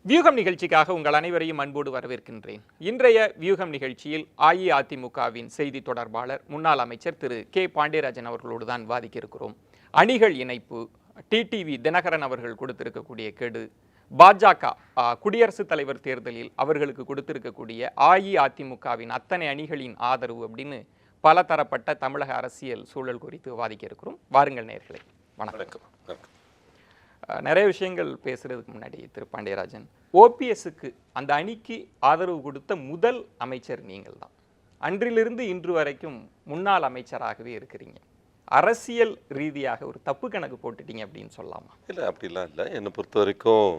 வியூகம் நிகழ்ச்சிக்காக உங்கள் அனைவரையும் அன்போடு வரவேற்கின்றேன். இன்றைய வியூகம் நிகழ்ச்சியில் அஇஅதிமுகவின் செய்தி தொடர்பாளர் முன்னாள் அமைச்சர் திரு கே பாண்டியராஜன் அவர்களோடு தான் விவாதிக்க இருக்கிறோம். அணிகள் இணைப்பு, டிடிவி தினகரன் அவர்கள் கொடுத்திருக்கக்கூடிய கெடு, பாஜக குடியரசுத் தலைவர் தேர்தலில் அவர்களுக்கு கொடுத்திருக்கக்கூடிய அஇஅதிமுகவின் அத்தனை அணிகளின் ஆதரவு அப்படின்னு பல தரப்பட்ட தமிழக அரசியல் சூழல் குறித்து விவாதிக்க இருக்கிறோம். வாருங்கள் நேயர்களே. வணக்கம். நிறைய விஷயங்கள் பேசுறதுக்கு முன்னாடி திரு பாண்டியராஜன், ஓபிஎஸ்க்கு அந்த அணிக்கு ஆதரவு கொடுத்த முதல் அமைச்சர் நீங்கள் தான். அன்றிலிருந்து இன்று வரைக்கும் முன்னாள் அமைச்சராகவே இருக்கிறீங்க. அரசியல் ரீதியாக ஒரு தப்பு கணக்கு போட்டுட்டீங்க அப்படின்னு சொல்லலாமா? இல்லை, அப்படிலாம் இல்லை. என்னை பொறுத்த வரைக்கும்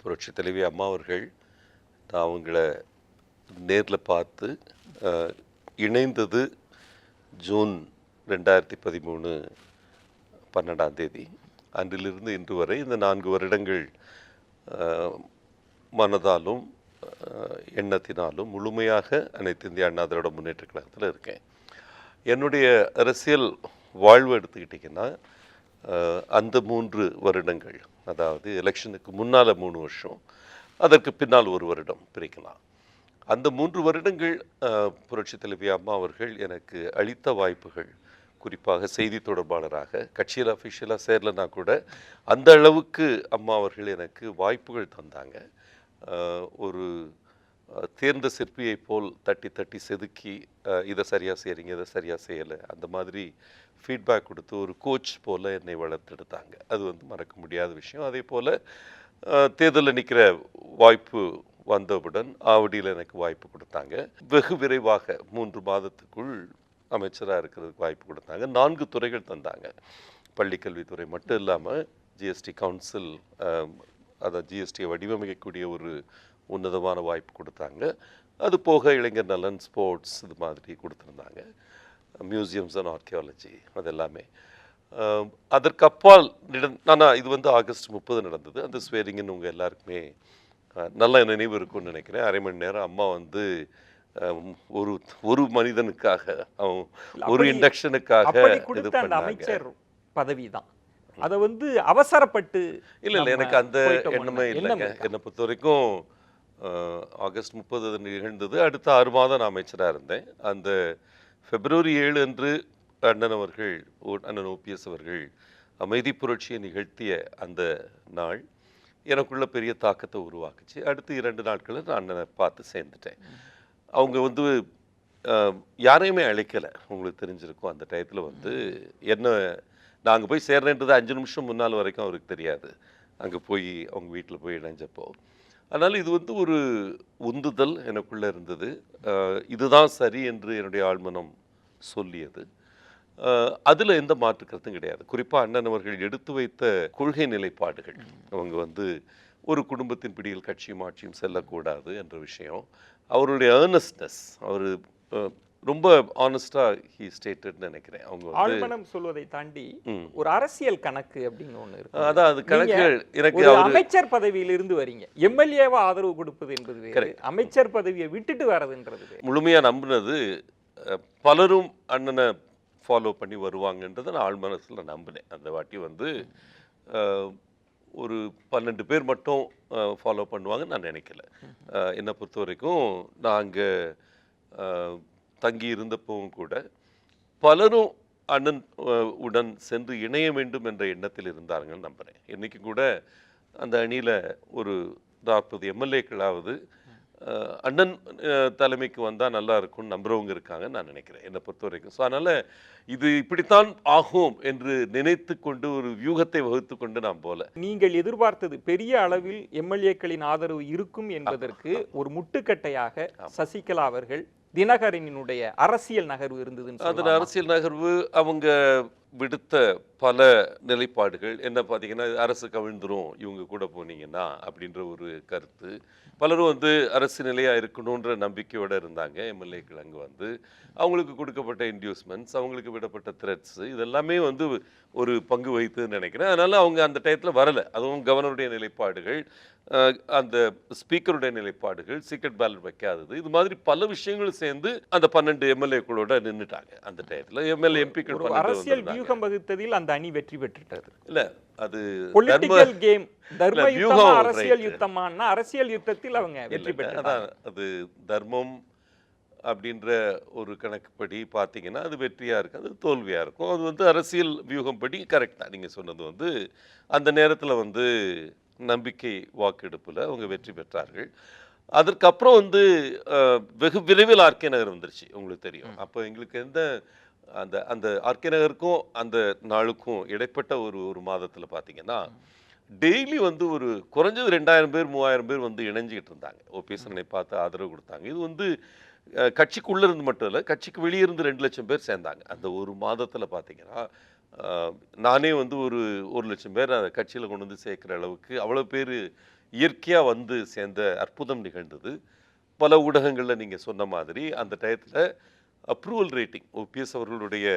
புரட்சி தலைவி அம்மா அவர்கள், நான் அவங்கள நேரில் பார்த்து இணைந்தது ஜூன் 2013 12ஆம் தேதி. அன்றிலிருந்து இன்று வரை இந்த 4 வருடங்கள் மனதாலும் எண்ணத்தினாலும் முழுமையாக அனைத்து இந்திய அண்ணா திராவிட முன்னேற்ற கழகத்தில் இருக்கேன். என்னுடைய அரசியல் வாழ்வு எடுத்துக்கிட்டிங்கன்னா அந்த 3 வருடங்கள், அதாவது எலெக்ஷனுக்கு முன்னால் 3 வருஷம், அதற்கு பின்னால் 1 வருடம் பிரிக்கலாம். அந்த 3 வருடங்கள் புரட்சி தலைவி அம்மா அவர்கள் எனக்கு அளித்த வாய்ப்புகள், குறிப்பாக செய்தி தொடர்பாளராக கட்சியில் அஃபிஷியலாக சேரலைன்னா கூட அந்த அளவுக்கு அம்மா அவர்கள் எனக்கு வாய்ப்புகள் தந்தாங்க. ஒரு தேர்ந்த சிற்பியை போல் தட்டி தட்டி செதுக்கி இதை சரியாக செய்கிறீங்க, இதை சரியாக செய்யலை, அந்த மாதிரி ஃபீட்பேக் கொடுத்து ஒரு கோச் போல் என்னை வளர்த்தெடுத்தாங்க. அது மறக்க முடியாத விஷயம். அதே போல் தேர்தலில் நிற்கிற வாய்ப்பு வந்தவுடன் ஆவடியில் எனக்கு வாய்ப்பு கொடுத்தாங்க. வெகு விரைவாக 3 மாதத்துக்குள் அமைச்சராக இருக்கிறதுக்கு வாய்ப்பு கொடுத்தாங்க. 4 துறைகள் தந்தாங்க. பள்ளிக்கல்வித்துறை மட்டும் இல்லாமல் ஜிஎஸ்டி கவுன்சில், அதாவது ஜிஎஸ்டியை வடிவமைக்கக்கூடிய ஒரு உன்னதமான வாய்ப்பு கொடுத்தாங்க. அது போக இளைஞர் நலன், ஸ்போர்ட்ஸ், இது மாதிரி கொடுத்துருந்தாங்க. மியூசியம்ஸ் அண்ட் ஆர்கியாலஜி, அது எல்லாமே. அதற்கு அப்பால் நான் இது ஆகஸ்ட் 30 நடந்தது. அந்த ஸ்வேரிங்கன்னு உங்கள் எல்லாருக்குமே நல்ல நினைவு இருக்கும்னு நினைக்கிறேன். அரை மணி நேரம் அம்மா ஒரு மனிதனுக்காக, ஒரு இண்டக்ஷனுக்காக இது பண்ணாங்க. அமைச்சர் பதவி தான் அதை அவசரப்பட்டு இல்லை, எனக்கு அந்த எண்ணமே இல்லைங்க. என்னை பொறுத்த வரைக்கும் ஆகஸ்ட் 30 நிகழ்ந்தது. அடுத்த 6 மாதம் நான் அமைச்சராக இருந்தேன். அந்த பிப்ரவரி 7 அன்று அண்ணன் ஓபிஎஸ் அவர்கள் அமைதி புரட்சியை நிகழ்த்திய அந்த நாள் எனக்குள்ள பெரிய தாக்கத்தை உருவாக்குச்சு. அடுத்து 2 நாட்களில் நான் அண்ணனை பார்த்து சேர்ந்துட்டேன். அவங்க யாரையுமே அழைக்கலை. உங்களுக்கு தெரிஞ்சிருக்கும், அந்த டயத்தில் என்ன நாங்கள் போய் சேர்றேன்றது 5 நிமிஷம் முன்னால் வரைக்கும் அவருக்கு தெரியாது. அங்கே போய் அவங்க வீட்டில் போய் இணைஞ்சப்போ. அதனால் இது ஒரு உந்துதல் எனக்குள்ளே இருந்தது. இதுதான் சரி என்று என்னுடைய ஆழ்மனம் சொல்லியது. அதில் எந்த மாற்று கருத்தும் கிடையாது. குறிப்பாக அண்ணன் அவர்கள் எடுத்து வைத்த கொள்கை நிலைப்பாடுகள், அவங்க ஒரு குடும்பத்தின் பிடியில் கட்சியும் ஆட்சியும் செல்லக்கூடாது என்ற விஷயம், அவருடைய ஏர்னஸ்ட்னஸ், அவர் ரொம்ப ஆனஸ்டா ஹி ஸ்டேட்டட்னு நினைக்கிறேன். அவங்க ஆழ்மனம் சொல்வதை தாண்டி ஒரு அரசியல் கணக்கு அப்படின்னு ஒன்று இருக்கு. அதான் அது கணக்குகள். எனக்கு அமைச்சர் பதவியிலிருந்து வரீங்க, எம்எல்ஏவா ஆதரவு கொடுப்பது என்பது வேறு, அமைச்சர் பதவியை விட்டுட்டு வர்றதுன்றது முழுமையா நம்பினது. பலரும் அண்ணனை ஃபாலோ பண்ணி வருவாங்கன்றதை நான் ஆழ்மனசில் நம்பினேன். அந்த வாட்டி ஒரு 12 பேர் மட்டும் ஃபாலோ பண்ணுவாங்கன்னு நான் நினைக்கல. என்னை பொறுத்த வரைக்கும் நான் அங்கே தங்கி இருந்தப்பவும் கூட பலரும் அண்ணன் உடன் சென்று இணைய வேண்டும் என்ற எண்ணத்தில் இருந்தார்கள் நம்புகிறேன். இன்றைக்கி கூட அந்த அணியில் ஒரு 40 எம்எல்ஏக்களாவது அண்ணன் தலைமைக்கு வந்தால் நல்லா இருக்கும்னு நம்புறவங்க இருக்காங்க நான் நினைக்கிறேன், என்னை பொறுத்த வரைக்கும். ஸோ அதனால் இது இப்படித்தான் ஆகும் என்று நினைத்து கொண்டு ஒரு வியூகத்தை வகுத்து கொண்டு நாம் போல. நீங்கள் எதிர்பார்த்தது பெரிய அளவில் எம்எல்ஏக்களின் ஆதரவு இருக்கும் என்பதற்கு ஒரு முட்டுக்கட்டையாக சசிகலா அவர்கள் தினகரனினுடைய அரசியல் நகர்வு இருந்தது. அந்த அரசியல் நகர்வு அவங்க விடுத்த பல நிலைப்பாடுகள் என்ன பார்த்தீங்கன்னா, அரசு கவிழ்ந்துரும் இவங்க கூட போனீங்கன்னா அப்படின்ற ஒரு கருத்து. பலரும் அரசு நிலையாக இருக்கணுன்ற நம்பிக்கையோடு இருந்தாங்க. எம்எல்ஏக்கள் அங்கே அவங்களுக்கு கொடுக்கப்பட்ட இன்டியூஸ்மெண்ட்ஸ், அவங்களுக்கு விடப்பட்ட த்ரெட்ஸ், இதெல்லாமே ஒரு பங்கு வகித்துன்னு நினைக்கிறேன். அதனால் அவங்க அந்த டயத்தில் வரலை. அதுவும் கவர்னருடைய நிலைப்பாடுகள், அந்த ஸ்பீக்கருடைய நிலைப்பாடுகள், சீக்ரெட் பேலட் வைக்காதது, இது மாதிரி பல விஷயங்கள் சேர்ந்து அந்த 12 எம்எல்ஏக்களோட நின்றுட்டாங்க. அந்த டயத்தில் எம்எல்ஏ எம்பிக்கள் அரசியல் வியூகம் வகுத்ததில் அந்த அணி வெற்றி பெற்றுட்டது. இல்ல அது பொலிட்டிக்கல் கேம், தர்ம யுத்தமா வியூகம் அரசியல் யுத்தமானா அரசியல் யுத்தத்தில் அவங்க வெற்றி பெற்றாங்க. அதான் அது தர்மம் அப்படின்ற ஒரு கணக்குப்படி பார்த்தீங்கன்னா அது வெற்றியா இருக்கு, அது தோல்வியா இருக்கும். அது வந்து அரசியல் வியூகம் படி கரெக்ட் தான். நீங்க சொன்னது வந்து அந்த நேரத்துல வந்து நம்பிக்கை வாக்கெடுப்புல அவங்க வெற்றி பெற்றார்கள். அதற்கப்புறம் வந்து வெகு விரைவில் ஆர்கே நகர் வந்துருச்சு, உங்களுக்கு தெரியும். அப்போ எங்களுக்கு எந்த அந்த அந்த ஆர்கே நகருக்கும் அந்த நாளுக்கும் இடைப்பட்ட ஒரு ஒரு மாதத்துல பார்த்தீங்கன்னா டெய்லி வந்து ஒரு குறைஞ்சது 2000 பேர் 3000 பேர் வந்து இணைஞ்சிக்கிட்டு இருந்தாங்க. ஓபிஎஸ் அண்ணனை பார்த்து ஆதரவு கொடுத்தாங்க. இது வந்து கட்சிக்குள்ள இருந்து மட்டும் இல்லை, கட்சிக்கு வெளியே இருந்து 2 லட்சம் பேர் சேர்ந்தாங்க. அந்த ஒரு மாதத்துல பார்த்தீங்கன்னா நானே வந்து ஒரு 1,00,000 பேர் அந்த கட்சியில் கொண்டு வந்து சேர்க்குற அளவுக்கு அவ்வளோ பேர் இயற்கையாக வந்து சேர்ந்த அற்புதம் நிகழ்ந்தது. பல ஊடகங்களில் நீங்கள் சொன்ன மாதிரி அந்த டயத்தில் அப்ரூவல் ரேட்டிங் ஓபிஎஸ் அவர்களுடைய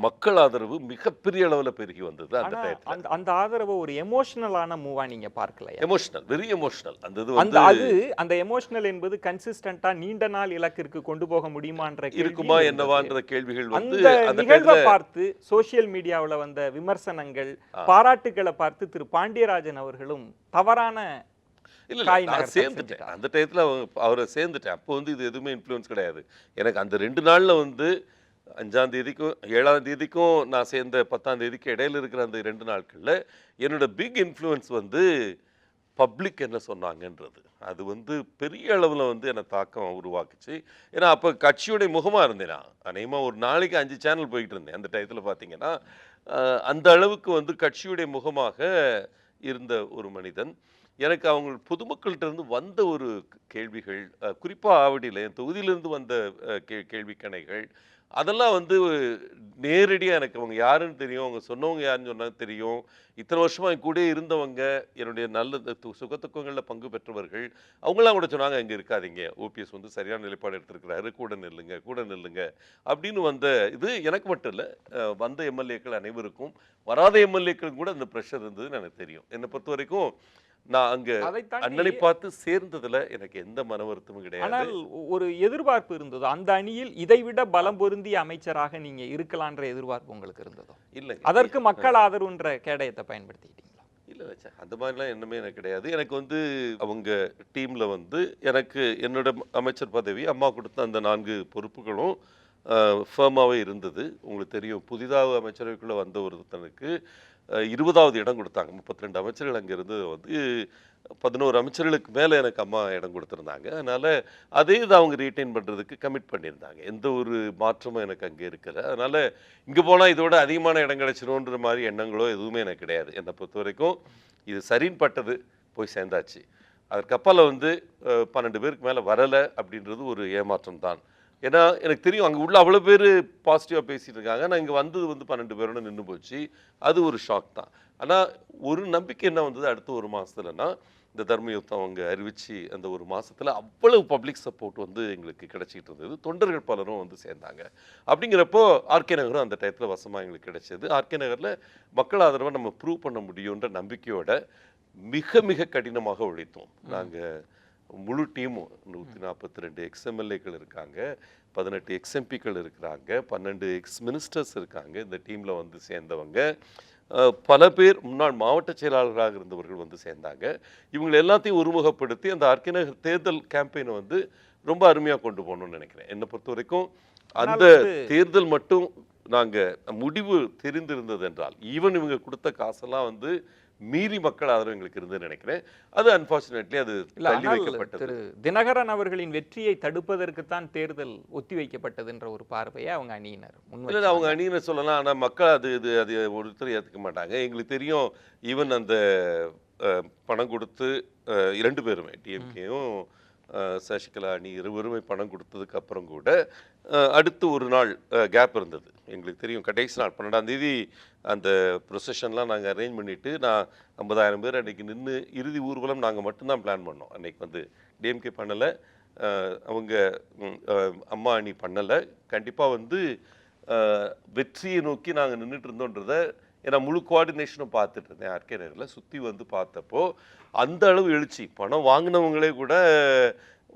மக்கள் ஆதரவு மிகப்பெரிய அளவில் பெருகி வந்தது. அந்த ஆனா டயத்தில் அந்த ஆதரவை ஒரு எமோஷனலான மூவா நீங்க பார்க்கலையா? Emotional, very emotional. அந்த இது அந்த வந்து அந்த எமோஷனல் என்பது கன்சிஸ்டன்ட்டா நீண்ட நாள் இலக்கிற்கு கொண்டு போக முடியுமான்ற கேள்வி இருக்குமா இருந்தது. என்னவான்ற கேள்விகள் வந்து அந்த அந்த நிகழ்வை டயத்தில் பார்த்து சோசியல் மீடியாவுல வந்த விமர்சனங்கள், பாராட்டுகளை பார்த்து திரு பாண்டியராஜன் அவர்களும் தவறான இல்ல காய் நான் நகர்த்தல் சேர்ந்துட்டேன். செஞ்சுட்டார். அந்த டயத்துல அவரை சேர்ந்துட்டேன். அப்போ வந்து இது எதுவுமே இன்ஃப்ளூயன்ஸ் கிடையாது. எனக்கு அந்த 2 நாள்ல வந்து 5ஆம் தேதிக்கும் 7ஆம் தேதிக்கும் நான் சேர்ந்த 10ஆம் தேதிக்கு இடையில இருக்கிற அந்த 2 நாட்கள்ல என்னோட பிக் இன்ஃப்ளூயன்ஸ் வந்து பப்ளிக் என்ன சொன்னாங்கன்றது. அது வந்து பெரிய அளவுல வந்து என்ன தாக்கம் உருவாக்குச்சு. ஏன்னா அப்ப கட்சியுடைய முகமா இருந்தேன் நான். அநேகமா ஒரு நாளைக்கு 5 சேனல் போயிட்டு இருந்தேன். அந்த டயத்துல பார்த்தீங்கன்னா அந்த அளவுக்கு வந்து கட்சியுடைய முகமாக இருந்த ஒரு மனிதன். எனக்கு அவங்க பொதுமக்கள்கிட்ட இருந்து வந்த ஒரு கேள்விகள், குறிப்பா ஆவடியில என் தொகுதியிலிருந்து வந்த கேள்வி கணைகள், அதெல்லாம் வந்து நேரடியா எனக்கு அவங்க யாருன்னு தெரியும், அவங்க சொன்னவங்க யாருன்னு சொன்னா தெரியும். இத்தனை வருஷமா என் கூடயே இருந்தவங்க, என்னுடைய நல்ல சுகதுக்கங்கள்ல பங்கு பெற்றவர்கள், அவங்களாம் கூட சொன்னாங்க, "அங்க இருக்காதீங்க, ஓபிஎஸ் வந்து சரியான நிலைப்பாடு எடுத்திருக்கிறாரு, கூட நில்லுங்க, கூட நில்லுங்க" அப்படின்னு வந்த இது எனக்கு மட்டும் இல்ல, வந்த எம்எல்ஏக்கள் அனைவருக்கும், வராத எம்எல்ஏக்களும் கூட அந்த ப்ரெஷர் இருந்ததுன்னு எனக்கு தெரியும். என்னை பொறுத்த வரைக்கும் நான் அங்க அதை தாண்டி அண்ணனை பார்த்து சேர்ந்ததுல எனக்கு எந்த மன வருத்தமும் கிடையாது. ஆனால் ஒரு எதிர்பார்ப்பு இருந்தது. அந்த அணியில் இதைவிட பலம் பொருந்திய அமைச்சராக நீங்க இருக்கலான்ற எதிர்பார்ப்பு உங்களுக்கு இருந்ததோ? இல்லைங்க. அதற்கு மக்கள் ஆதரவுன்ற கேடயத்தை பயன்படுத்திக்கிட்டீங்களா? இல்ல வச்சா அந்த மாதிரிலாம் எண்ணமே எனக்கு கிடையாது. எனக்கு வந்து அவங்க டீம்ல வந்து எனக்கு என்னோட அமைச்சர் பதவி அம்மா கொடுத்த அந்த 4 பொறுப்புகளும் ஃபேர்மாவே இருந்தது. உங்களுக்கு தெரியும், புதிதாக அமைச்சரவைக்குள்ள வந்த ஒருத்தனுக்கு 20வது இடம் கொடுத்தாங்க. 32 அமைச்சர்கள் அங்க இருந்து வந்து 11 அமைச்சர்களுக்கு மேல எனக்கு அம்மா இடம் கொடுத்திருந்தாங்க. அதனால அதே இதை அவங்க ரீட்டைன் பண்றதுக்கு கமிட் பண்ணியிருந்தாங்க. எந்த ஒரு மாற்றமும் எனக்கு அங்கே இருக்கல. அதனால இங்க போனா இதோட அதிகமான இடம் கிடைச்சிரும்ன்ற மாதிரி எண்ணங்களோ எதுவுமே எனக்கு கிடையாது. என்னை பொறுத்த வரைக்கும் இது சரின்னு பட்டது, போய் சேர்ந்தாச்சு. அதற்கப்பால வந்து 12 பேருக்கு மேல வரல அப்படின்றது ஒரு ஏமாற்றம் தான். ஏன்னா எனக்கு தெரியும் அங்கே உள்ள அவ்வளோ பேர் பாசிட்டிவாக பேசிட்டு இருக்காங்க. நான் இங்கே வந்தது வந்து 12 பேரோட நின்று போச்சு. அது ஒரு ஷாக் தான். ஆனால் ஒரு நம்பிக்கை என்ன வந்தது அடுத்த ஒரு மாதத்துலன்னா, இந்த தர்ம யுத்தம் அவங்க அறிவிச்சு அந்த ஒரு மாதத்தில் அவ்வளவு பப்ளிக் சப்போர்ட் வந்து எங்களுக்கு கிடைச்சிட்டு இருந்தது. தொண்டர்கள் பலரும் வந்து சேர்ந்தாங்க. அப்படிங்கிறப்போ ஆர்கே நகரும் அந்த டயத்தில் வசமாக எங்களுக்கு கிடைச்சது. ஆர்கே நகரில் மக்கள் ஆதரவை நம்ம ப்ரூவ் பண்ண முடியுன்ற நம்பிக்கையோட மிக மிக கடினமாக உழைத்தோம். நாங்கள் முழு டீமும் 142 எக்ஸ்எம்எல்ஏக்கள் இருக்காங்க, 18 எக்ஸ்எம்பிக்கள் இருக்கிறாங்க, 12 எக்ஸ் மினிஸ்டர்ஸ் இருக்காங்க. இந்த டீமில் வந்து சேர்ந்தவங்க பல பேர் முன்னாள் மாவட்ட செயலாளர்களாக இருந்தவர்கள் வந்து சேர்ந்தாங்க. இவங்களை எல்லாத்தையும் ஒருமுகப்படுத்தி அந்த ஆர்கே நகர் தேர்தல் கேம்பெயினை வந்து ரொம்ப அருமையாக கொண்டு போகணும்னு நினைக்கிறேன். என்னை பொறுத்த வரைக்கும் அந்த தேர்தல் மட்டும் நாங்கள் முடிவு தெரிந்திருந்தது என்றால், ஈவன் இவங்க கொடுத்த காசெல்லாம் வந்து மீறி மக்கள் ஆதரவு எங்களுக்கு இருந்து நினைக்கிறேன். அது அன்பார்ச்சுனேட்லி அது தள்ளி வைக்கப்பட்டது. திரு தினகரன் அவர்களின் வெற்றியை தடுப்பதற்குத்தான் தேர்தல் ஒத்தி வைக்கப்பட்டதுன்ற ஒரு பார்வையை அவங்க அணியினர் இல்லை, அவங்க அணியினர் சொல்லலாம். ஆனால் மக்கள் அது ஒருத்தர் ஏற்றுக்க மாட்டாங்க. எங்களுக்கு தெரியும், ஈவன் அந்த பணம் கொடுத்து 2 பேருமே டிஎம்கேயும் சசிகலா அணி இருவருமே பணம் கொடுத்ததுக்கு அப்புறம் கூட அடுத்து ஒரு நாள் கேப் இருந்தது. எங்களுக்கு தெரியும் கடைசி நாள் 12ஆம் தேதி அந்த ப்ரொசஷன்லாம் நாங்கள் அரேஞ்ச் பண்ணிவிட்டு, நான் 50,000 பேர் அன்றைக்கி நின்று இறுதி ஊர்வலம் நாங்கள் மட்டும்தான் பிளான் பண்ணோம். அன்றைக்கி வந்து டிஎம்கே பண்ணலை, அவங்க அம்மா அணி பண்ணலை. கண்டிப்பாக வந்து வெற்றியை நோக்கி நாங்கள் நின்றுட்டு இருந்தோன்றதை ஏன்னா முழு கோஆர்டினேஷனும் பார்த்துட்டு இருந்தேன். ஆர்கே நகரில் சுற்றி வந்து பார்த்தப்போ அந்த அளவு எழுச்சி, பணம் வாங்கினவங்களே கூட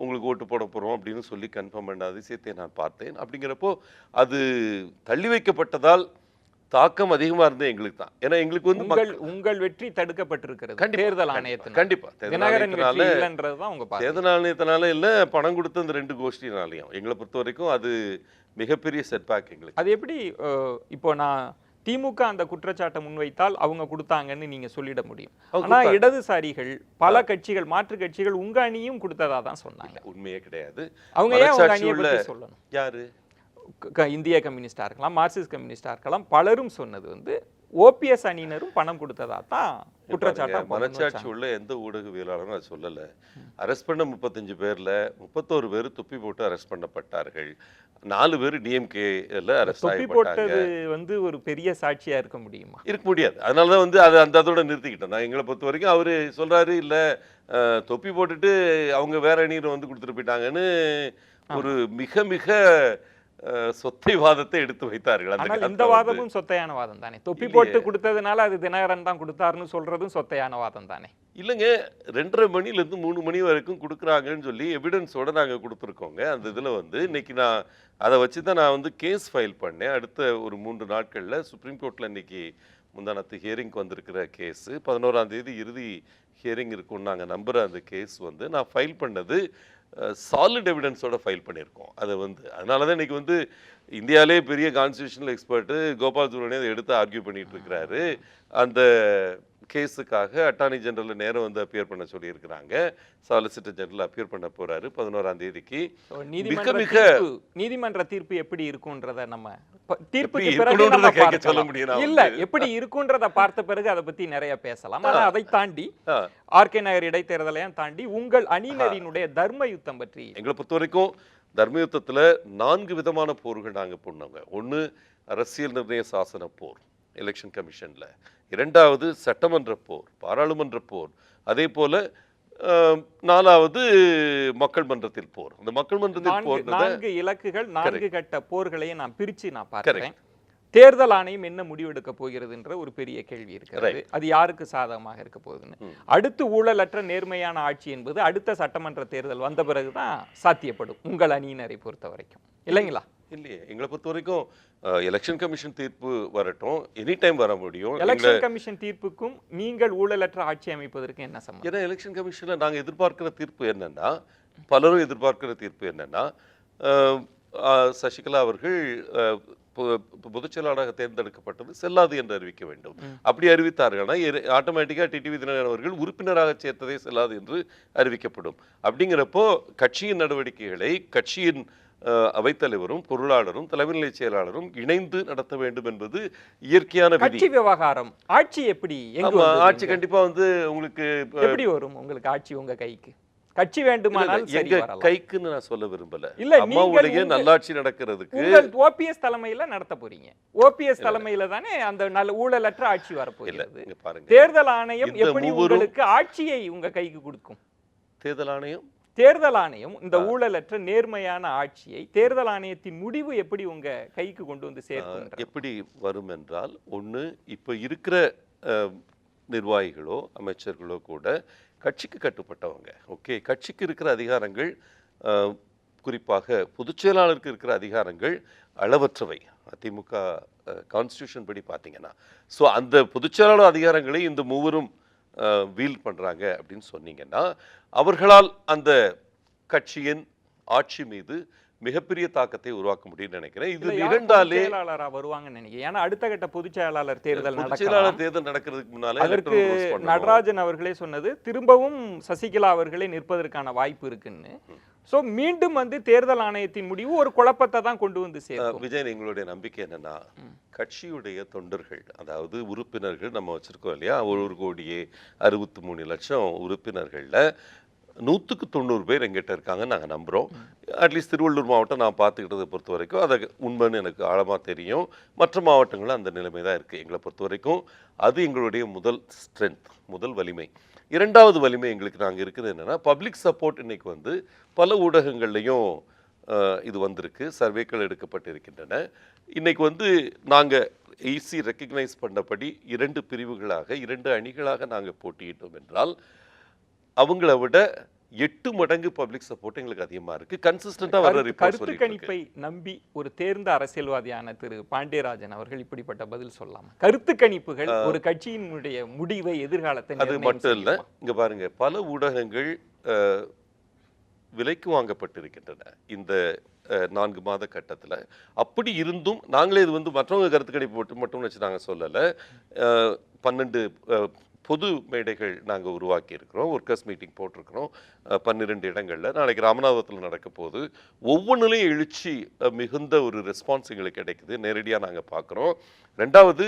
உங்களுக்கு ஓட்டு போட போகிறோம் அப்படின்னு சொல்லி கன்ஃபார்ம் பண்ண அதிசயத்தை நான் பார்த்தேன். அப்படிங்கிறப்போ அது தள்ளி வைக்கப்பட்டதால் தாக்கம் அதிகமா இருந்தது எங்களுக்கு தான். ஏன்னா எங்களுக்கு வந்து உங்கள் வெற்றி தடுக்கப்பட்டிருக்கிறது கண்டிப்பா, தேர்தல் ஆணையத்தினால். கண்டிப்பா தினகரன் வெற்றி இல்லைன்றதுதான் உங்க பார்வை. தேர்தல் ஆணையத்தினால இல்ல, பணம் கொடுத்த அந்த 2 கோஷ்டினாலையும் எங்களை பொறுத்த வரைக்கும் அது மிகப்பெரிய செட்பேக் எங்களுக்கு. அது எப்படி இப்போ நான் திமுக அந்த குற்றச்சாட்டை முன்வைத்தால் அவங்க கொடுத்தாங்கன்னு நீங்க சொல்லிட முடியும். ஆனா இடதுசாரிகள் பல கட்சிகள் மாற்று கட்சிகள் உங்க அணியும் கொடுத்ததா தான் சொன்னாங்க. உண்மையே கிடையாது. அவங்க ஏன் உங்க அணியை பத்தி சொல்லணும்? யாரு? இந்திய கம்யூனிஸ்டா இருக்கலாம், மார்க்சிஸ்ட் கம்யூனிஸ்டா இருக்கலாம், பலரும் சொன்னது வந்து ஓபிஎஸ் அணியினரும் பணம் கொடுத்ததா தான் குற்றச்சாட்டா. மனச்சாட்சி உள்ள எந்த ஊடகவியலாளரும் அது சொல்லல. அரெஸ்ட் பண்ண 35 பேர்ல 31 பேர் துப்பி போட்டு அரெஸ்ட் பண்ணப்பட்டார்கள். 4 பேர் டிஎம்கேல அரெஸ்ட் ஆகி போட்டது வந்து ஒரு பெரிய சாட்சியா இருக்க முடியுமா? இருக்க முடியாது. அதனாலதான் வந்து அது அதோட நிறுத்திக்கிட்டோம். நான் எங்களை பொறுத்த வரைக்கும் அவரு சொல்றாரு இல்ல தொப்பி போட்டுட்டு அவங்க வேற அணியில வந்து கொடுத்துட்டு போயிட்டாங்கன்னு ஒரு மிக மிக சொத்தை வாதத்தை எடுத்து வைத்தார்கள். இந்த வாதமும் சொத்தையான வாதம் தானே. தொப்பி போட்டு கொடுத்ததுனால அது தினகரன் தான் கொடுத்தாருன்னு சொல்றதும் சொத்தையான வாதம் தானே. இல்லைங்க, 2:30 மணிலேருந்து 3 மணி வரைக்கும் கொடுக்குறாங்கன்னு சொல்லி எவிடன்ஸோட நாங்கள் கொடுத்துருக்கோங்க. அந்த இதில் வந்து இன்னைக்கு நான் அதை வச்சு தான் நான் வந்து கேஸ் ஃபைல் பண்ணேன். அடுத்த ஒரு 3 நாட்களில் சுப்ரீம் கோர்ட்டில் இன்னைக்கு முந்தானத்து ஹியரிங்க்கு வந்திருக்கிற கேஸு 11ஆம் தேதி இறுதி ஹியரிங் இருக்கும்னு நாங்கள் நம்புகிற அந்த கேஸ் வந்து நான் ஃபைல் பண்ணது சாலிட் எவிடன்ஸோட ஃபைல் பண்ணியிருக்கோம். அதை வந்து அதனால தான் இன்றைக்கி வந்து இந்தியாவிலே பெரிய கான்ஸ்டியூஷனல் எக்ஸ்பர்ட்டு கோபால் சுப்ரமணியன் அதை எடுத்து ஆர்கியூ பண்ணிகிட்டு இருக்கிறாரு. அந்த கேஸுக்காக அட்டார்னி ஜெனரல் நேரம் வந்து அப்பியர் பண்ண சொல்லியிருக்கிறாங்க. சாலிசிட்டர் ஜெனரல் அப்பியர் பண்ண போறாரு 11ஆம் தேதிக்கு. நீதிமன்ற தீர்ப்பு எப்படி இருக்கும்ன்றத நம்ம சொல்ல முடியும் இல்ல, எப்படி இருக்கும்ன்றத பார்த்த பிறகு அதை பத்தி நிறைய பேசலாம். ஆனா அதை தாண்டி ஆர்கே நகர் இடைத்தேர்தலையும் தாண்டி உங்கள் அணியினரினுடைய தர்ம யுத்தம் பற்றி எங்களை பொறுத்த வரைக்கும் தர்ம யுத்தத்துல 4 விதமான போர்கள் நாங்க பண்ணோங்க. ஒண்ணு அரசியல் நிர்ணய சாசன போர் எலெக்ஷன் கமிஷன்ல, 2வது சட்டமன்ற போர், பாராளுமன்ற போர், அதே போல 4வது மக்கள் மன்றத்தில் போர். அந்த மக்கள் மன்றத்தில் போர் 4 இலக்குகள் 4 கட்ட போர்களையும் நான் பிரிச்சு பார்க்கிறேன். தேர்தல் ஆணையம் என்ன முடிவெடுக்க போகிறதுன்ற ஒரு பெரிய கேள்வி இருக்கிறது. அது யாருக்கு சாதகமாக இருக்க போகுதுன்னு. அடுத்து ஊழலற்ற நேர்மையான ஆட்சி என்பது அடுத்த சட்டமன்ற தேர்தல் வந்த பிறகுதான் சாத்தியப்படும் உங்கள் அணியினரை பொறுத்த வரைக்கும், இல்லைங்களா? இல்லையே, எங்களை பொறுத்த வரைக்கும் எலெக்ஷன் கமிஷன் தீர்ப்பு வரட்டும், எனி டைம் வர முடியும். எலெக்ஷன் கமிஷன் தீர்ப்புக்கும் நீங்கள் ஊழலற்ற ஆட்சி அமைப்பதற்கு என்ன சம்பந்தம்? ஏன்னா எலெக்ஷன் கமிஷன்ல நாங்க எதிர்பார்க்கிற தீர்ப்பு என்னன்னா, பலரும் எதிர்பார்க்கிற தீர்ப்பு என்னன்னா, சசிகலா அவர்கள் பொதுச் செயலாளராக தேர்ந்தெடுக்கப்பட்டது செல்லாது என்று அறிவிக்க வேண்டும். அப்படி அறிவித்தார்கள் ஆட்டோமேட்டிக்கா டிடிவி தினகரன் அவர்கள் உறுப்பினராக சேர்த்ததே செல்லாது என்று அறிவிக்கப்படும். அப்படிங்கிறப்போ கட்சியின் நடவடிக்கைகளை கட்சியின் அவைத்தலைவரும் பொருளாளரும் தலைமை நிலை செயலாளரும் இணைந்து நடத்த வேண்டும் என்பது இயற்கையான கட்சி விவகாரம். ஆட்சி எப்படி? ஆட்சி கண்டிப்பா வந்து உங்களுக்கு எப்படி வரும்? உங்களுக்கு ஆட்சி உங்க கைக்கு கட்சி வேண்டுமானால் எங்க கைக்குன்னு நான் சொல்ல விரும்பல. இல்ல, அம்மாவுடைய நல்லாட்சி நடக்கிறதுக்கு ஓபிஎஸ் தலைமையில நடத்த போறீங்க. ஓபிஎஸ் தலைமையில தானே அந்த நல்ல ஊழலற்ற ஆட்சி வரப்போகிறது. தேர்தல் ஆணையம் எப்படி உங்களுக்கு ஆட்சியை உங்க கைக்கு கொடுக்கும்? தேர்தல் ஆணையம் இந்த ஊழலற்ற நேர்மையான ஆட்சியை தேர்தல் ஆணையத்தின் முடிவு எப்படி உங்க கைக்கு கொண்டு வந்து சேர்க்கும்? எப்படி வரும் என்றால், ஒண்ணு இப்ப இருக்கிற நிர்வாகிகளோ அமைச்சர்களோ கூட கட்சிக்கு கட்டுப்பட்டவங்க. ஓகே, கட்சிக்கு இருக்கிற அதிகாரங்கள், குறிப்பாக பொதுச் செயலாளருக்கு இருக்கிற அதிகாரங்கள் அளவற்றவை. அதிமுக கான்ஸ்டியூஷன் படி பார்த்தீங்கன்னா, ஸோ அந்த பொதுச் செயலாளர் அதிகாரங்களை இந்த மூவரும் வீல் பண்றாங்க அப்படின்னு சொன்னீங்கன்னா, அவர்களால் அந்த கட்சியின் ஆட்சி மீது மிகப்பெரிய தாக்கத்தை உருவாக்க முடியும்னு நினைக்கிறேன். இது நிகழ்ந்தாலே வருவாங்கன்னு நினைக்கிறேன். ஏன்னா அடுத்த கட்ட பொதுச் செயலாளர் தேர்தல் நடக்கிறதுக்கு முன்னால அதற்கு நடராஜன் அவர்களே சொன்னது திரும்பவும் சசிகலா அவர்களே நிற்பதற்கான வாய்ப்பு இருக்குன்னு. சோ மீண்டும் வந்து தேர்தல் ஆணையத்தின் முடிவு ஒரு குழப்பத்தை தான் கொண்டு வந்து சேர்க்கும். விஜய், எங்களுடைய நம்பிக்கை என்னன்னா, கட்சியுடைய தொண்டர்கள், அதாவது உறுப்பினர்கள் நம்ம வச்சிருக்கோம் இல்லையா, 1,63 லட்சம் உறுப்பினர்கள்ல 100க்கு 90 பேர் எங்கிட்ட இருக்காங்கன்னு நாங்கள் நம்புகிறோம். அட்லீஸ்ட் திருவள்ளூர் மாவட்டம் நான் பார்த்துக்கிட்டதை பொறுத்த வரைக்கும் அதை உண்மைன்னு எனக்கு ஆழமாக தெரியும். மற்ற மாவட்டங்களும் அந்த நிலைமை தான் இருக்குது. எங்களை பொறுத்த வரைக்கும் அது எங்களுடைய முதல் ஸ்ட்ரென்த், முதல் வலிமை. 2வது வலிமை எங்களுக்கு நாங்கள் இருக்குது என்னென்னா, பப்ளிக் சப்போர்ட். இன்னைக்கு வந்து பல ஊடகங்கள்லையும் இது வந்திருக்கு, சர்வேக்கள் எடுக்கப்பட்டிருக்கின்றன. இன்னைக்கு வந்து நாங்கள் ஈஸி ரெக்கக்னைஸ் பண்ணபடி 2 பிரிவுகளாக 2 அணிகளாக நாங்கள் போட்டியிட்டோம் என்றால், அவங்கள விட 8 மடங்கு பப்ளிக் சப்போர்ட் எங்களுக்கு அதிகமா இருக்கு. கன்சிஸ்டன்டா வர ரிப்போர்ட் கருத்து சொல்லிட்டு இருக்கு. கணிப்பை நம்பி ஒரு தேர்ந்த அரசியல்வாதியான திரு பாண்டியராஜன் அவர்கள் இப்படிப்பட்ட பதில் சொல்லலாம். கருத்து கணிப்புகள் ஒரு கட்சியினுடைய முடிவை, எதிர்காலத்தை அது நிர்ணயம் மட்டும் இல்ல, செய்யுமா? இங்க பாருங்க, பல ஊடகங்கள் விலைக்கு வாங்கப்பட்டிருக்கின்றன இந்த 4 மாத கட்டத்துல. அப்படி இருந்தும் நாங்களே இது வந்து மற்றவங்க கருத்து கணிப்பு மட்டும் வச்சு நாங்க சொல்லல. 12 பொது மேடைகள் நாங்க உருவாக்கி இருக்கிறோம். ஒர்க்கர்ஸ் மீட்டிங் போட்டிருக்கிறோம் 12 இடங்கள்ல. நாளைக்கு ராமநாதபுரத்தில் நடக்க போகுது. ஒவ்வொன்றுலையும் எழுச்சி மிகுந்த ஒரு ரெஸ்பான்ஸ் எங்களுக்கு கிடைக்குது. நேரடியா நாங்க பார்க்குறோம். 2வது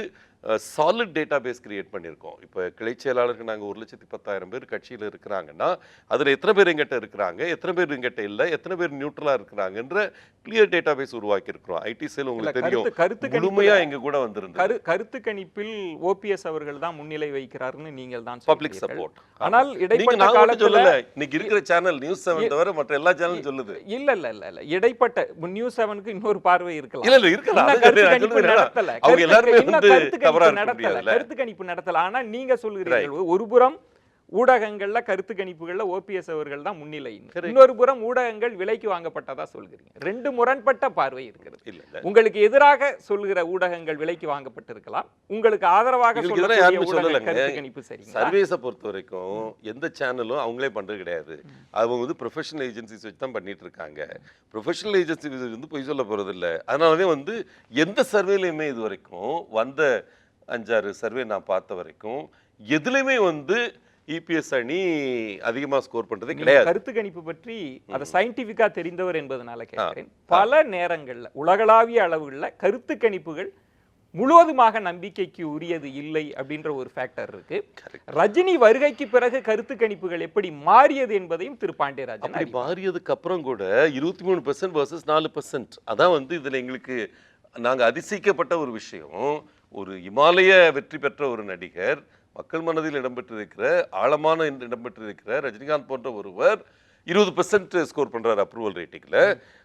சாலிட் டேட்டா பேஸ் கிரியேட் பண்ணியிருக்கோம். இப்போ கிளை செயலாளர்கள் நாங்கள் 1,10,000 பேர் கட்சியில் இருக்கிறாங்கன்னா அதில் எத்தனை பேர் எங்கிட்ட இருக்கிறாங்க, எத்தனை பேர் எங்கிட்ட இல்லை, எத்தனை பேர் நியூட்ரலாக இருக்கிறாங்கன்ற கிளியர் டேட்டா பேஸ் உருவாக்கி இருக்கிறோம். ஐடி செல் உங்களுக்கு தெரியும், முழுமையா எங்க கூட வந்திருந்தது. கருத்து கணிப்பில் ஓபிஎஸ் அவர்கள் தான் முன்னிலை வைக்கிறாருன்னு நீங்கள் தான் பப்ளிக் சப்போர்ட். ஆனால் இடைப்பட்ட காலத்துல சொல்லல, இன்னைக்கு இருக்கிற சேனல் நியூஸ் 7 தவிர மற்ற எல்லா சேனலும் சொல்லுது. இல்ல இல்ல இல்ல இல்ல இடைப்பட்ட நியூஸ் 7க்கு இன்னொரு பார்வை இருக்கலாம். இல்ல இருக்கலாம். அவங்க எல்லாரும் வந்து கருத்து கணிப்பு நடத்தல. ஆனா நீங்க சொல்கிறீர்கள் ஒருபுறம் ஊடகங்கள்ல கருத்து கணிப்புகள்ல ஓபிஎஸ் அவர்கள் தான் முன்னிலை, இன்னொரு புறம் ஊடகங்கள் விலைக்கு வாங்கப்பட்டதா சொல்கிறீங்க. 2 முரண்பட்ட பார்வை இருக்கிறது. உங்களுக்கு எதிராக சொல்கிற ஊடகங்கள் விலைக்கு வாங்கப்பட்டிருக்கலாம், உங்களுக்கு ஆதரவாக கருத்து கணிப்பு சரி. சர்வீஸை பொறுத்த வரைக்கும் எந்த சேனலும் அவங்களே பண்றது கிடையாது. அவங்க வந்து ப்ரொஃபஷனல் ஏஜென்சிஸ் வச்சு தான் பண்ணிட்டு இருக்காங்க. ப்ரொஃபஷனல் ஏஜென்சி வந்து பொய் சொல்ல போறது இல்லை. அதனாலதான் வந்து எந்த சர்வேலையுமே இது வரைக்கும் வந்த 5-6 சர்வே நான் பார்த்த வரைக்கும் எதுலையுமே வந்து இபிஎஸ் அணி அதிகமா ஸ்கோர் பண்றதே கிடையாது. கருத்து கணிப்பு பற்றி அதை சயின்டிபிக்கா தெரிந்தவர் என்பதனால கேட்கிறேன். பல நேரங்கள்ல உலகளாவிய அளவுல கருத்து கணிப்புகள் முழுவதுமாக நம்பிக்கைக்கு உரியது இல்லை அப்படின்ற ஒரு ஃபேக்டர் இருக்கு. ரஜினி வருகைக்கு பிறகு கருத்து கணிப்புகள் எப்படி மாறியது என்பதையும் திரு பாண்டியராஜன் அப்படி மாறியதுக்கு அப்புறம் கூட 23% versus 4%. அதான் வந்து இதுல எங்களுக்கு நாங்க அதிசயிக்கப்பட்ட ஒரு விஷயம். ஒரு இமாலய வெற்றி பெற்ற ஒரு நடிகர், மக்கள் மனதில் இடம்பெற்றிருக்கிற, ஆழமான இடம்பெற்றிருக்கிற ரஜினிகாந்த் போன்ற ஒருவர் 20% ஸ்கோர் பண்றாரு அப்ரூவல் ரேட்டிங்ல.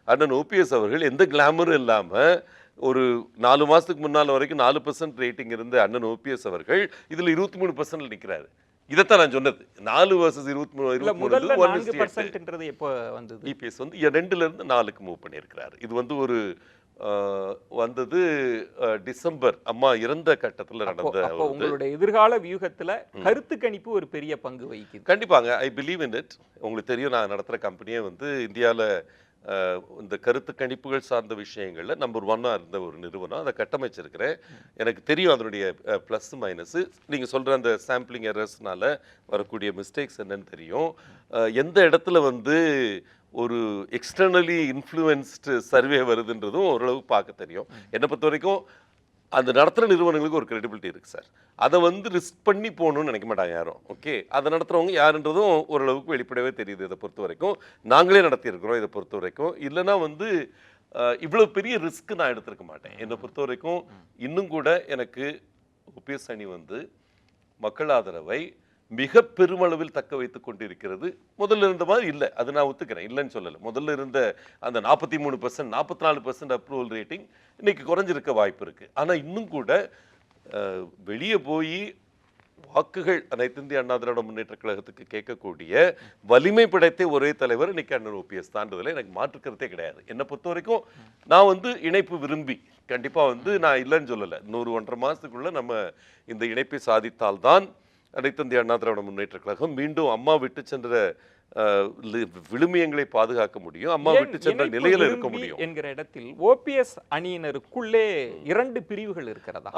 அண்ணன் ஓபிஎஸ் அவர்கள் எந்த கிளாமரும் இல்லாம ஒரு 4 மாசத்துக்கு முன்னால வரைக்கும் 4% ரேட்டிங் இருந்த அண்ணன் ஓபிஎஸ் அவர்கள் இதுல 23% நிக்கிறாரு. இதைத்தான் நான் சொன்னது. 4 versus 23 எப்போ வந்தது? இபிஎஸ் வந்து 2ல இருந்து 4க்கு மூவ் பண்ணியிருக்கிறாரு. இது வந்து ஒரு வந்தது டிசம்பர் அம்மா இறந்த கட்டத்துல நடந்த. உங்களுடைய எதிர்கால வியூகத்துல கருத்து கணிப்பு ஒரு பெரிய பங்கு வகிக்குது. கண்டிப்பாங்க. I believe in it. உங்களுக்கு தெரியும், நான் நடத்துற கம்பெனியே வந்து இந்தியாவில் இந்த கருத்து கணிப்புகள் சார்ந்த விஷயங்கள்ல நம்பர் 1 இருந்த ஒரு நிறுவனம். அதை கட்டமைச்சிருக்கிறேன். எனக்கு தெரியும் அதனுடைய ப்ளஸ் மைனஸ். நீங்க சொல்ற அந்த சாம்பிளிங் எரர்ஸ்னால வரக்கூடிய மிஸ்டேக்ஸ் என்னன்னு தெரியும். எந்த இடத்துல வந்து ஒரு எக்ஸ்டர்னலி இன்ஃப்ளூயன்ஸ்டு சர்வே வருதுன்றதும் ஓரளவுக்கு பார்க்க தெரியும். என்னை பொறுத்த வரைக்கும் அந்த நடத்துகிற நிறுவனங்களுக்கு ஒரு கிரெடிபிலிட்டி இருக்குது சார். அதை வந்து ரிஸ்க் பண்ணி போகணும்னு நினைக்க மாட்டாங்க யாரும். ஓகே, அதை நடத்துகிறவங்க யாருன்றதும் ஓரளவுக்கு வெளிப்படவே தெரியுது. இதை பொறுத்த வரைக்கும் நாங்களே நடத்தியிருக்கிறோம். இதை பொறுத்த வரைக்கும் இல்லைன்னா வந்து இவ்வளோ பெரிய ரிஸ்க் நான் எடுத்திருக்க மாட்டேன். என்னை பொறுத்த வரைக்கும் இன்னும் கூட எனக்கு ஓபிஎஸ் அணி வந்து மக்கள் ஆதரவை மிக பெருமளவில் தக்க வைத்துக் கொண்டிருக்கிறது. முதல்ல இருந்த மாதிரி இல்லை, அது நான் ஒத்துக்கிறேன், இல்லைன்னு சொல்லலை. முதல்ல இருந்த அந்த 43%, 44% அப்ரூவல் ரேட்டிங் இன்னைக்கு குறைஞ்சிருக்க வாய்ப்பு இருக்கு. ஆனா இன்னும் கூட வெளியே போய் வாக்குகள் அனைத்து இந்திய அண்ணா திராவிட முன்னேற்ற கழகத்துக்கு கேட்கக்கூடிய வலிமை படைத்த ஒரே தலைவர் இன்னைக்கு அண்ணன் ஓபிஎஸ் தாண்டதில் எனக்கு மாற்றுக்கிறதே கிடையாது. என்னை பொறுத்த வரைக்கும் நான் வந்து இணைப்பு விரும்பி கண்டிப்பா வந்து நான் இல்லைன்னு சொல்லலை. 1.5 மாசத்துக்குள்ள நம்ம இந்த இணைப்பை சாதித்தால்தான் அனைத்து இந்திய அண்ணா திராவிட முன்னேற்ற கழகம் மீண்டும் அம்மா விட்டு சென்ற விழுமியங்களை பாதுகாக்க முடியும், அம்மா விட்டு சென்ற நிலையில இருக்க முடியும் என்கிற இடத்தில் ஓபிஎஸ் அணியினருக்குள்ளே 2 பிரிவுகள் இருக்கிறதா?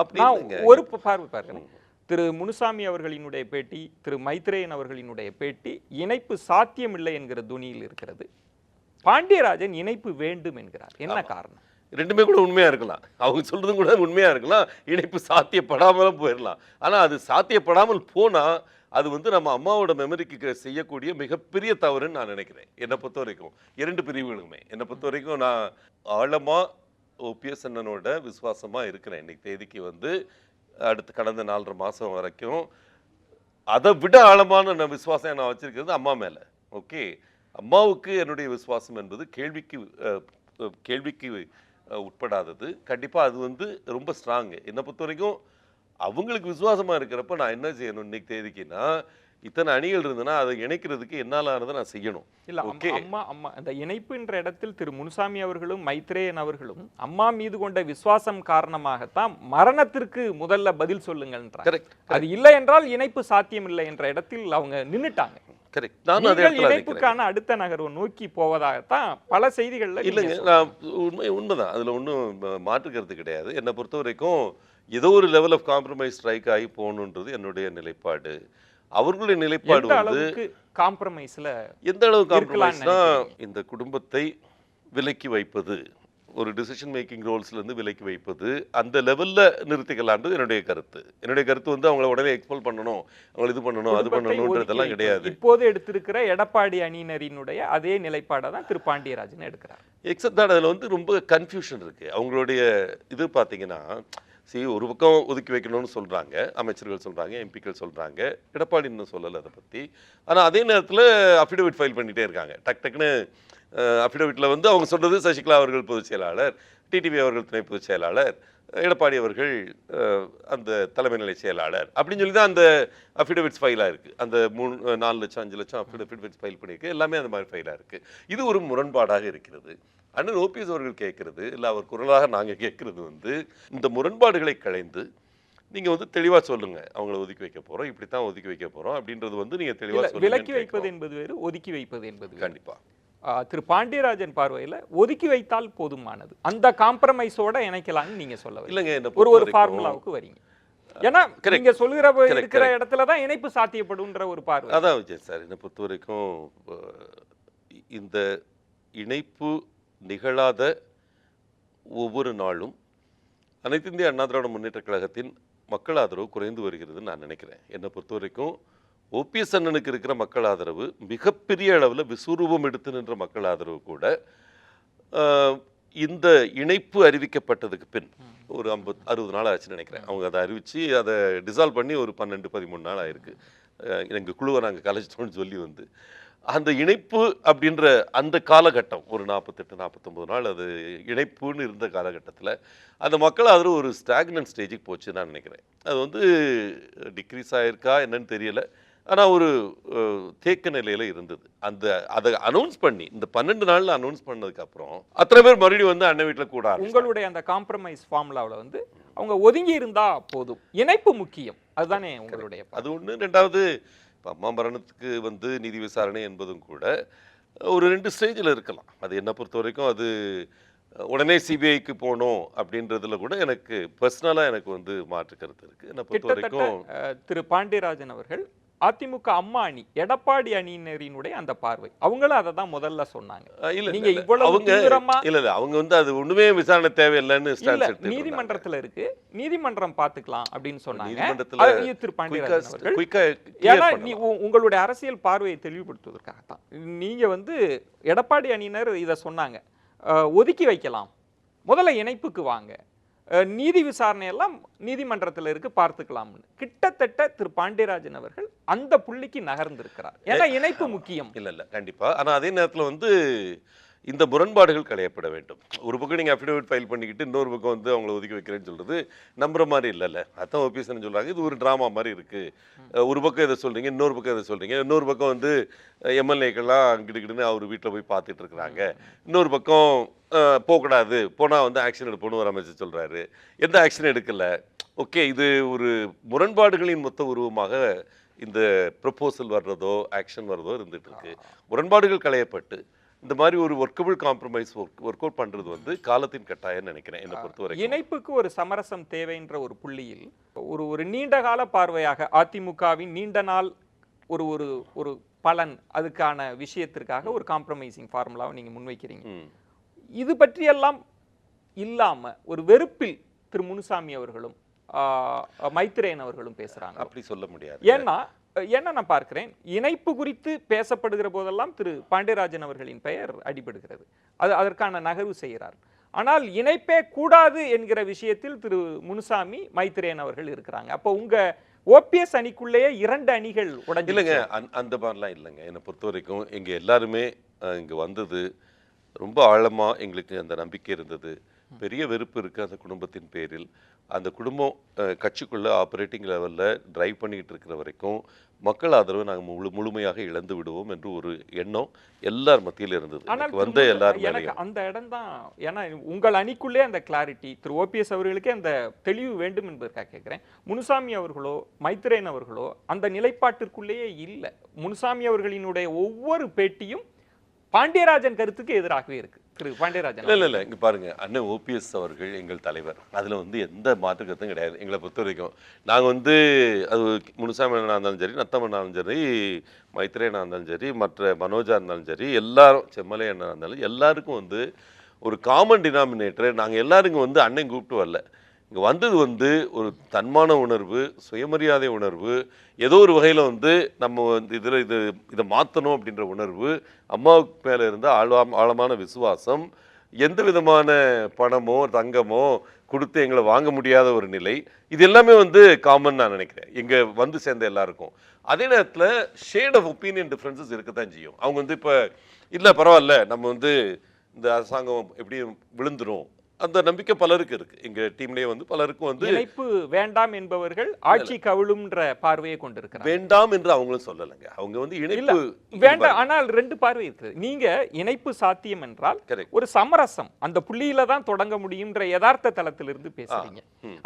ஒரு பார்வை பார்க்கிறேன். திரு முனுசாமி அவர்களினுடைய பேட்டி, திரு மைத்ரேயன் அவர்களினுடைய பேட்டி இணைப்பு சாத்தியமில்லை என்கிற துணியில் இருக்கிறது. பாண்டியராஜன் இணைப்பு வேண்டும் என்கிறார். என்ன காரணம்? ரெண்டுமே கூட உண்மையா இருக்கலாம். அவங்க சொல்றதும் கூட உண்மையா இருக்கலாம். இணைப்பு சாத்தியப்படாமலும் போயிடலாம். ஆனா அது சாத்தியப்படாமல் போனா அது வந்து நம்ம அம்மாவோட மெமரிக்கு செய்யக்கூடிய மிகப்பெரிய தவறுன்னு நான் நினைக்கிறேன். என்னை பொறுத்த வரைக்கும் 2 பிரிவுகளுமே என்னை பொறுத்த வரைக்கும் நான் ஆழமா ஓபிஎஸ் அண்ணனோட விசுவாசமா இருக்கிறேன். இன்னைக்கு தேதிக்கு வந்து அடுத்து கடந்த 4.5 மாசம் வரைக்கும் அதை விட ஆழமான விசுவாசம் நான் வச்சிருக்கிறது அம்மா மேல. ஓகே, அம்மாவுக்கு என்னுடைய விசுவாசம் என்பது கேள்விக்கு உட்படாதது. கண்டிப்பா அது வந்து ரொம்ப ஸ்ட்ராங். என்னை பொறுத்த வரைக்கும் அவங்களுக்கு விசுவாசமா இருக்கிறப்ப நான் என்ன செய்யணும் இன்னைக்கு தேதிக்குன்னா, இத்தனை அணிகள் இருந்ததுன்னா அதை இணைக்கிறதுக்கு என்னால் ஆனதை நான் செய்யணும். இல்ல அம்மா அம்மா அந்த இணைப்புன்ற இடத்தில் திரு முனுசாமி அவர்களும் மைத்ரேயன் அவர்களும் அம்மா மீது கொண்ட விசுவாசம் காரணமாகத்தான் மரணத்திற்கு முதல்ல பதில் சொல்லுங்கள்ன்றாங்க. கரெக்ட். அது இல்லை என்றால் இணைப்பு சாத்தியம் இல்லை என்ற இடத்தில் அவங்க நின்னுட்டாங்க. கரெக்ட். நானும் அதே இடத்துல இணைப்புக்கான அடுத்த நகர்வு நோக்கி போவதாகத்தான் பல செய்திகள்ல இல்லைங்க. நான் உண்மைதான், அதுல ஒன்றும் மாற்றுக்கிறது கிடையாது. என்னை பொறுத்த வரைக்கும் ஏதோ ஒரு லெவல் ஆஃப் காம்ப்ரமைஸ் ஸ்ட்ரைக் ஆகி போகணுன்றது என்னுடைய நிலைப்பாடு. அவர்களுடைய நிலைப்பாடு வந்து காம்ப்ரமைஸ்ல எந்த அளவு காம்ப்ரமைஸ்னா, இந்த குடும்பத்தை விலக்கி வைப்பது, ஒரு டிசிஷன் மேக்கிங் ரோல்ஸ்ல இருந்து விலக்கி வைப்பது, அந்த லெவல்ல நிறுத்திக்கலான்றது என்னுடைய கருத்து. என்னுடைய கருத்து வந்து அவங்கள உடனே எக்ஸ்பெல் பண்ணணும், அவங்க இது பண்ணணும், அது பண்ணணும்ன்றதெல்லாம் கிடையாது. இப்போது எடுத்திருக்கிற எடப்பாடி அணியினரினுடைய அதே நிலைப்பாடை தான் திரு பாண்டியராஜன் எடுக்கிறார். எக்ஸப்ட் தான் அதில் வந்து ரொம்ப கன்ஃபியூஷன் இருக்கு. அவங்களுடைய இது பார்த்தீங்கன்னா, ஒரு பக்கம் ஒதுக்கி வைக்கணும்னு சொல்றாங்க, அமைச்சர்கள் சொல்றாங்க, எம்பிக்கள் சொல்றாங்க, எடப்பாடி இன்னும் சொல்லலை அதை பத்தி. ஆனால் அதே நேரத்தில் அஃபிடவிட் ஃபைல் பண்ணிட்டே இருக்காங்க. டக்குன்னு அஃபிடவிட்டில் வந்து அவங்க சொல்றது சசிகலா அவர்கள் பொதுச் செயலாளர், டிடிவி அவர்கள் துணை பொதுச் செயலாளர், எடப்பாடி அவர்கள் அந்த தலைமை நிலை செயலாளர் அப்படின்னு சொல்லி தான் அந்த அஃபிடவிட்ஸ் ஃபைலாக இருக்குது. அந்த 4 லட்சம் 5 லட்சம் அஃபிடவிட்ஸ் ஃபைல் பண்ணியிருக்கு, எல்லாமே அந்த மாதிரி ஃபைலாக இருக்குது. இது ஒரு முரண்பாடாக இருக்கிறது. அண்ணன் ஓபிஎஸ் அவர்கள் கேட்கறது இல்லை, அவர் குரலாக நாங்கள் கேட்கறது வந்து இந்த முரண்பாடுகளை களைந்து நீங்கள் வந்து தெளிவாக சொல்லுங்க, அவங்கள ஒதுக்கி வைக்க போகிறோம், இப்படி தான் ஒதுக்கி வைக்க போகிறோம் அப்படின்றது வந்து நீங்கள் தெளிவாக சொல்லுங்க. விலக்கி வைப்பது என்பது வேறு, ஒதுக்கி வைப்பது என்பது கண்டிப்பாக திரு பாண்டியராஜன் பார்வையில் ஒதுக்கி வைத்தால் போதுமானது, அந்த காம்ப்ரமைஸோட இணைக்கலாம்னு நீங்க சொல்ல இல்லைங்க. ஒரு ஃபார்முலாவுக்கு வரீங்க. ஏன்னா நீங்க சொல்லுகிற இருக்கிற இடத்துல தான் இணைப்பு சாத்தியப்படும்ன்ற ஒரு பார்வை. அதான் விஜய் சார், என்னை பொறுத்த வரைக்கும் இந்த இணைப்பு நிகழாத ஒவ்வொரு நாளும் அனைத்து இந்திய அண்ணா திராவிட முன்னேற்ற கழகத்தின் மக்கள் ஆதரவு குறைந்து வருகிறதுன்னு நான் நினைக்கிறேன். என்னை பொறுத்த வரைக்கும் ஓபிஎஸ் அண்ணனுக்கு இருக்கிற மக்கள் ஆதரவு மிகப்பெரிய அளவில் விஸ்வரூபம் எடுத்து நின்ற மக்கள் ஆதரவு கூட இந்த இணைப்பு அறிவிக்கப்பட்டதுக்கு பின் ஒரு 50-60 நாள் ஆச்சுன்னு நினைக்கிறேன். அவங்க அதை அறிவித்து அதை டிசால்வ் பண்ணி ஒரு 12-13 நாள் ஆயிருக்கு. எங்கள் குழுவை நாங்கள் கலைச்சிட்டோம்னு சொல்லி வந்து அந்த இணைப்பு அப்படின்ற அந்த காலகட்டம் ஒரு 48-49 நாள் அது இணைப்புன்னு இருந்த காலகட்டத்தில் அந்த மக்கள் ஆதரவு ஒரு ஸ்டாக்னன்ட் ஸ்டேஜுக்கு போச்சு நான் நினைக்கிறேன். அது வந்து டிக்ரீஸ் ஆகிருக்கா என்னன்னு தெரியலை, ஆனால் ஒரு தேக்க நிலையில் இருந்தது. அதை அனௌன்ஸ் பண்ணி இந்த 12 நாளில் அனௌன்ஸ் பண்ணதுக்கப்புறம் அத்தனை பேர் மறுபடியும் வந்து அண்ணன் வீட்டில் கூட உங்களுடைய அந்த காம்ப்ரமைஸ் ஃபார்முலாவில் வந்து அவங்க ஒதுங்கி இருந்தா போதும், இணைப்பு முக்கியம், அதுதானே உங்களுடைய. அது ஒன்று. ரெண்டாவது, அம்மா மரணத்துக்கு வந்து நீதி விசாரணை என்பதும் கூட ஒரு 2 ஸ்டேஜில் இருக்கலாம். அது என்னை பொறுத்த வரைக்கும் அது உடனே சிபிஐக்கு போகணும் அப்படின்றதுல கூட எனக்கு பர்சனலாக எனக்கு வந்து மாற்று கருத்து இருக்குது. என்னை பொறுத்த வரைக்கும் திரு பாண்டியராஜன் அவர்கள் அதிமுக அம்மா அணி எடப்பாடி அணியினரினுடைய அந்த பார்வை, அவங்களும் அதை தான் முதல்ல சொன்னாங்க. நீங்க அவங்க வந்து அது ஒண்ணுமே விசாரணை தேவையில்லைன்னு நீதிமன்றத்துல இருக்கு, நீதிமன்றம் பாத்துக்கலாம் அப்படின்னு சொன்னாங்க. உங்களுடைய அரசியல் பார்வையை தெளிவுபடுத்துவதற்காகத்தான் நீங்க வந்து எடப்பாடி அணியினர் இதை சொன்னாங்க, ஒதுக்கி வைக்கலாம், முதல்ல இணைப்புக்கு வாங்க, நீதி விசாரணை எல்லாம் நீதிமன்றத்தில் இருக்கு பார்த்துக்கலாம்னு கிட்டத்தட்ட திரு பாண்டியராஜன் அவர்கள் அந்த புள்ளிக்கு நகர்ந்திருக்கிறார். ஏன்னா இணைப்பு முக்கியம். இல்ல கண்டிப்பா. ஆனா அதே நேரத்தில் வந்து இந்த முரண்பாடுகள் களையப்பட வேண்டும். ஒரு பக்கம் நீங்கள் அஃபிடவிட் ஃபைல் பண்ணிக்கிட்டு இன்னொரு பக்கம் வந்து அவங்கள ஒதுக்கி வைக்கிறேன்னு சொல்கிறது நம்புற மாதிரி இல்லைல்ல. அதான் ஓபிஎஸ்ன்னு சொல்கிறாங்க, இது ஒரு ட்ராமா மாதிரி இருக்குது. ஒரு பக்கம் இதை சொல்கிறீங்க, இன்னொரு பக்கம் இதை சொல்கிறீங்க, இன்னொரு பக்கம் வந்து எம்எல்ஏக்கெல்லாம் அங்கிட்டுக்கிட்டுன்னு அவர் வீட்டில் போய் பார்த்துட்டு இருக்கிறாங்க, இன்னொரு பக்கம் போகக்கூடாது, போனால் வந்து ஆக்ஷன் எடுப்போன்னு ஒரு அமைச்சர் சொல்கிறாரு, எந்த ஆக்ஷன் எடுக்கலை. ஓகே, இது ஒரு முரண்பாடுகளின் மொத்த உருவமாக இந்த ப்ரொபோசல் வர்றதோ ஆக்ஷன் வர்றதோ இருந்துகிட்டு இருக்கு. முரண்பாடுகள் களையப்பட்டு இந்த மாதிரி ஒரு ஒர்க்கபிள் காம்ப்ரமைஸ் ஒர்க் அவுட் பண்றது வந்து காலத்தின் கட்டாயம் நினைக்கிறேன். என்னை பொறுத்தவரை இணைப்புக்கு ஒரு சமரசம் தேவைன்ற ஒரு புள்ளியில் ஒரு நீண்ட கால பார்வையாக அதிமுகவின் நீண்ட நாள் ஒரு ஒரு ஒரு பலன், அதுக்கான விஷயத்திற்காக ஒரு காம்ப்ரமைசிங் ஃபார்முலாவை நீங்க முன்வைக்கிறீங்க. இது பற்றியெல்லாம் இல்லாம ஒரு வெறுப்பில் திரு முனுசாமி அவர்களும் மைத்ரேயன் அவர்களும் பேசுறாங்க. அப்படி சொல்ல முடியாது. ஏன்னா நான் பார்க்கிறேன், இணைப்பு குறித்து பேசப்படுகிற போதெல்லாம் திரு பாண்டியராஜன் அவர்களின் பெயர் அடிபடுகிறது, அதற்கான நகர்வு செய்கிறார். ஆனால் இணைப்பே கூடாது என்கிற விஷயத்தில் திரு முனுசாமி மைத்ரேயன் அவர்கள் இருக்கிறாங்க. அப்போ உங்க ஓபிஎஸ் அணிக்குள்ளேயே 2 அணிகள் உடைஞ்சு இல்லைங்க. அந்த மாதிரிலாம் இல்லைங்க. என்னை பொறுத்த வரைக்கும் எங்க எல்லாருமே இங்க வந்தது ரொம்ப ஆழமா எங்களுக்கு அந்த நம்பிக்கை இருந்தது. பெரிய வெறுப்பு இருக்குது அந்த குடும்பத்தின் பேரில். அந்த குடும்பம் கட்சிக்குள்ளே ஆப்ரேட்டிங் லெவலில் டிரைவ் பண்ணிக்கிட்டு இருக்கிற வரைக்கும் மக்கள் ஆதரவை நாங்கள் முழுமையாக இழந்து விடுவோம் என்று ஒரு எண்ணம் எல்லார் மத்தியில் இருந்தது. ஆனால் வந்த எல்லாரும் எனக்கு அந்த இடம் தான், ஏன்னா உங்கள் அணிக்குள்ளே அந்த கிளாரிட்டி, திரு ஓபிஎஸ் அவர்களுக்கே அந்த தெளிவு வேண்டும் என்பதற்காக கேட்கிறேன். முனுசாமி அவர்களோ மைத்ரேயன் அவர்களோ அந்த நிலைப்பாட்டிற்குள்ளேயே இல்லை. முனுசாமி அவர்களினுடைய ஒவ்வொரு பேட்டியும் பாண்டியராஜன் கருத்துக்கு எதிராகவே இருக்கு. திரு பாண்டியராஜன் இல்லை இங்கே பாருங்க, அண்ணன் ஓபிஎஸ் அவர்கள் எங்கள் தலைவர், அதில் எந்த மாற்று கருத்தும் கிடையாது. எங்களை பொறுத்த வரைக்கும் நாங்கள் அது முனுசாமி அண்ணா இருந்தாலும் சரி, நத்தமண்ணா சரி, மைத்ரேயனா இருந்தாலும் சரி, மற்ற மனோஜா இருந்தாலும் சரி, எல்லாரும் செம்மலை அண்ணா இருந்தாலும் எல்லாருக்கும் ஒரு காமன் டினாமினேட்டர். நாங்கள் எல்லாருக்கும் அண்ணன் கூப்பிட்டு வரல. இங்கே வந்தது ஒரு தன்மான உணர்வு, சுயமரியாதை உணர்வு, ஏதோ ஒரு வகையில் நம்ம இதை மாற்றணும் அப்படின்ற உணர்வு, அம்மாவுக்கு மேலே இருந்த ஆழமான விசுவாசம், எந்த விதமான பணமோ தங்கமோ கொடுத்து எங்களை வாங்க முடியாத ஒரு நிலை, இது எல்லாமே காமன் நான் நினைக்கிறேன் எங்கே சேர்ந்த எல்லாருக்கும். அதே நேரத்தில் ஷேட் ஆஃப் ஒப்பீனியன் டிஃப்ரென்சஸ் இருக்கத்தான் செய்யும். அவங்க இப்போ இல்லை பரவாயில்ல, நம்ம இந்த அரசாங்கம் எப்படியும் விழுந்துரும், அந்த நம்பிக்கை பலருக்கு இருக்கு. எங்க டீம்லயே பலருக்கும் இணைப்பு வேண்டாம் என்பவர்கள் ஆட்சி கவிழும்ன்ற பார்வையை கொண்டிருக்கிறாங்க. வேண்டாம் என்று அவங்களும் சொல்லலைங்க. அவங்க இணைப்பு வேண்டாம், ஆனால் ரெண்டு பார்வை இருக்கு. நீங்க இணைப்பு சாத்தியம் என்றால் ஒரு சமரசம் அந்த புள்ளியில தான் தொடங்க முடியும்ன்ற யதார்த்த தளத்திலிருந்து பேசுறீங்க.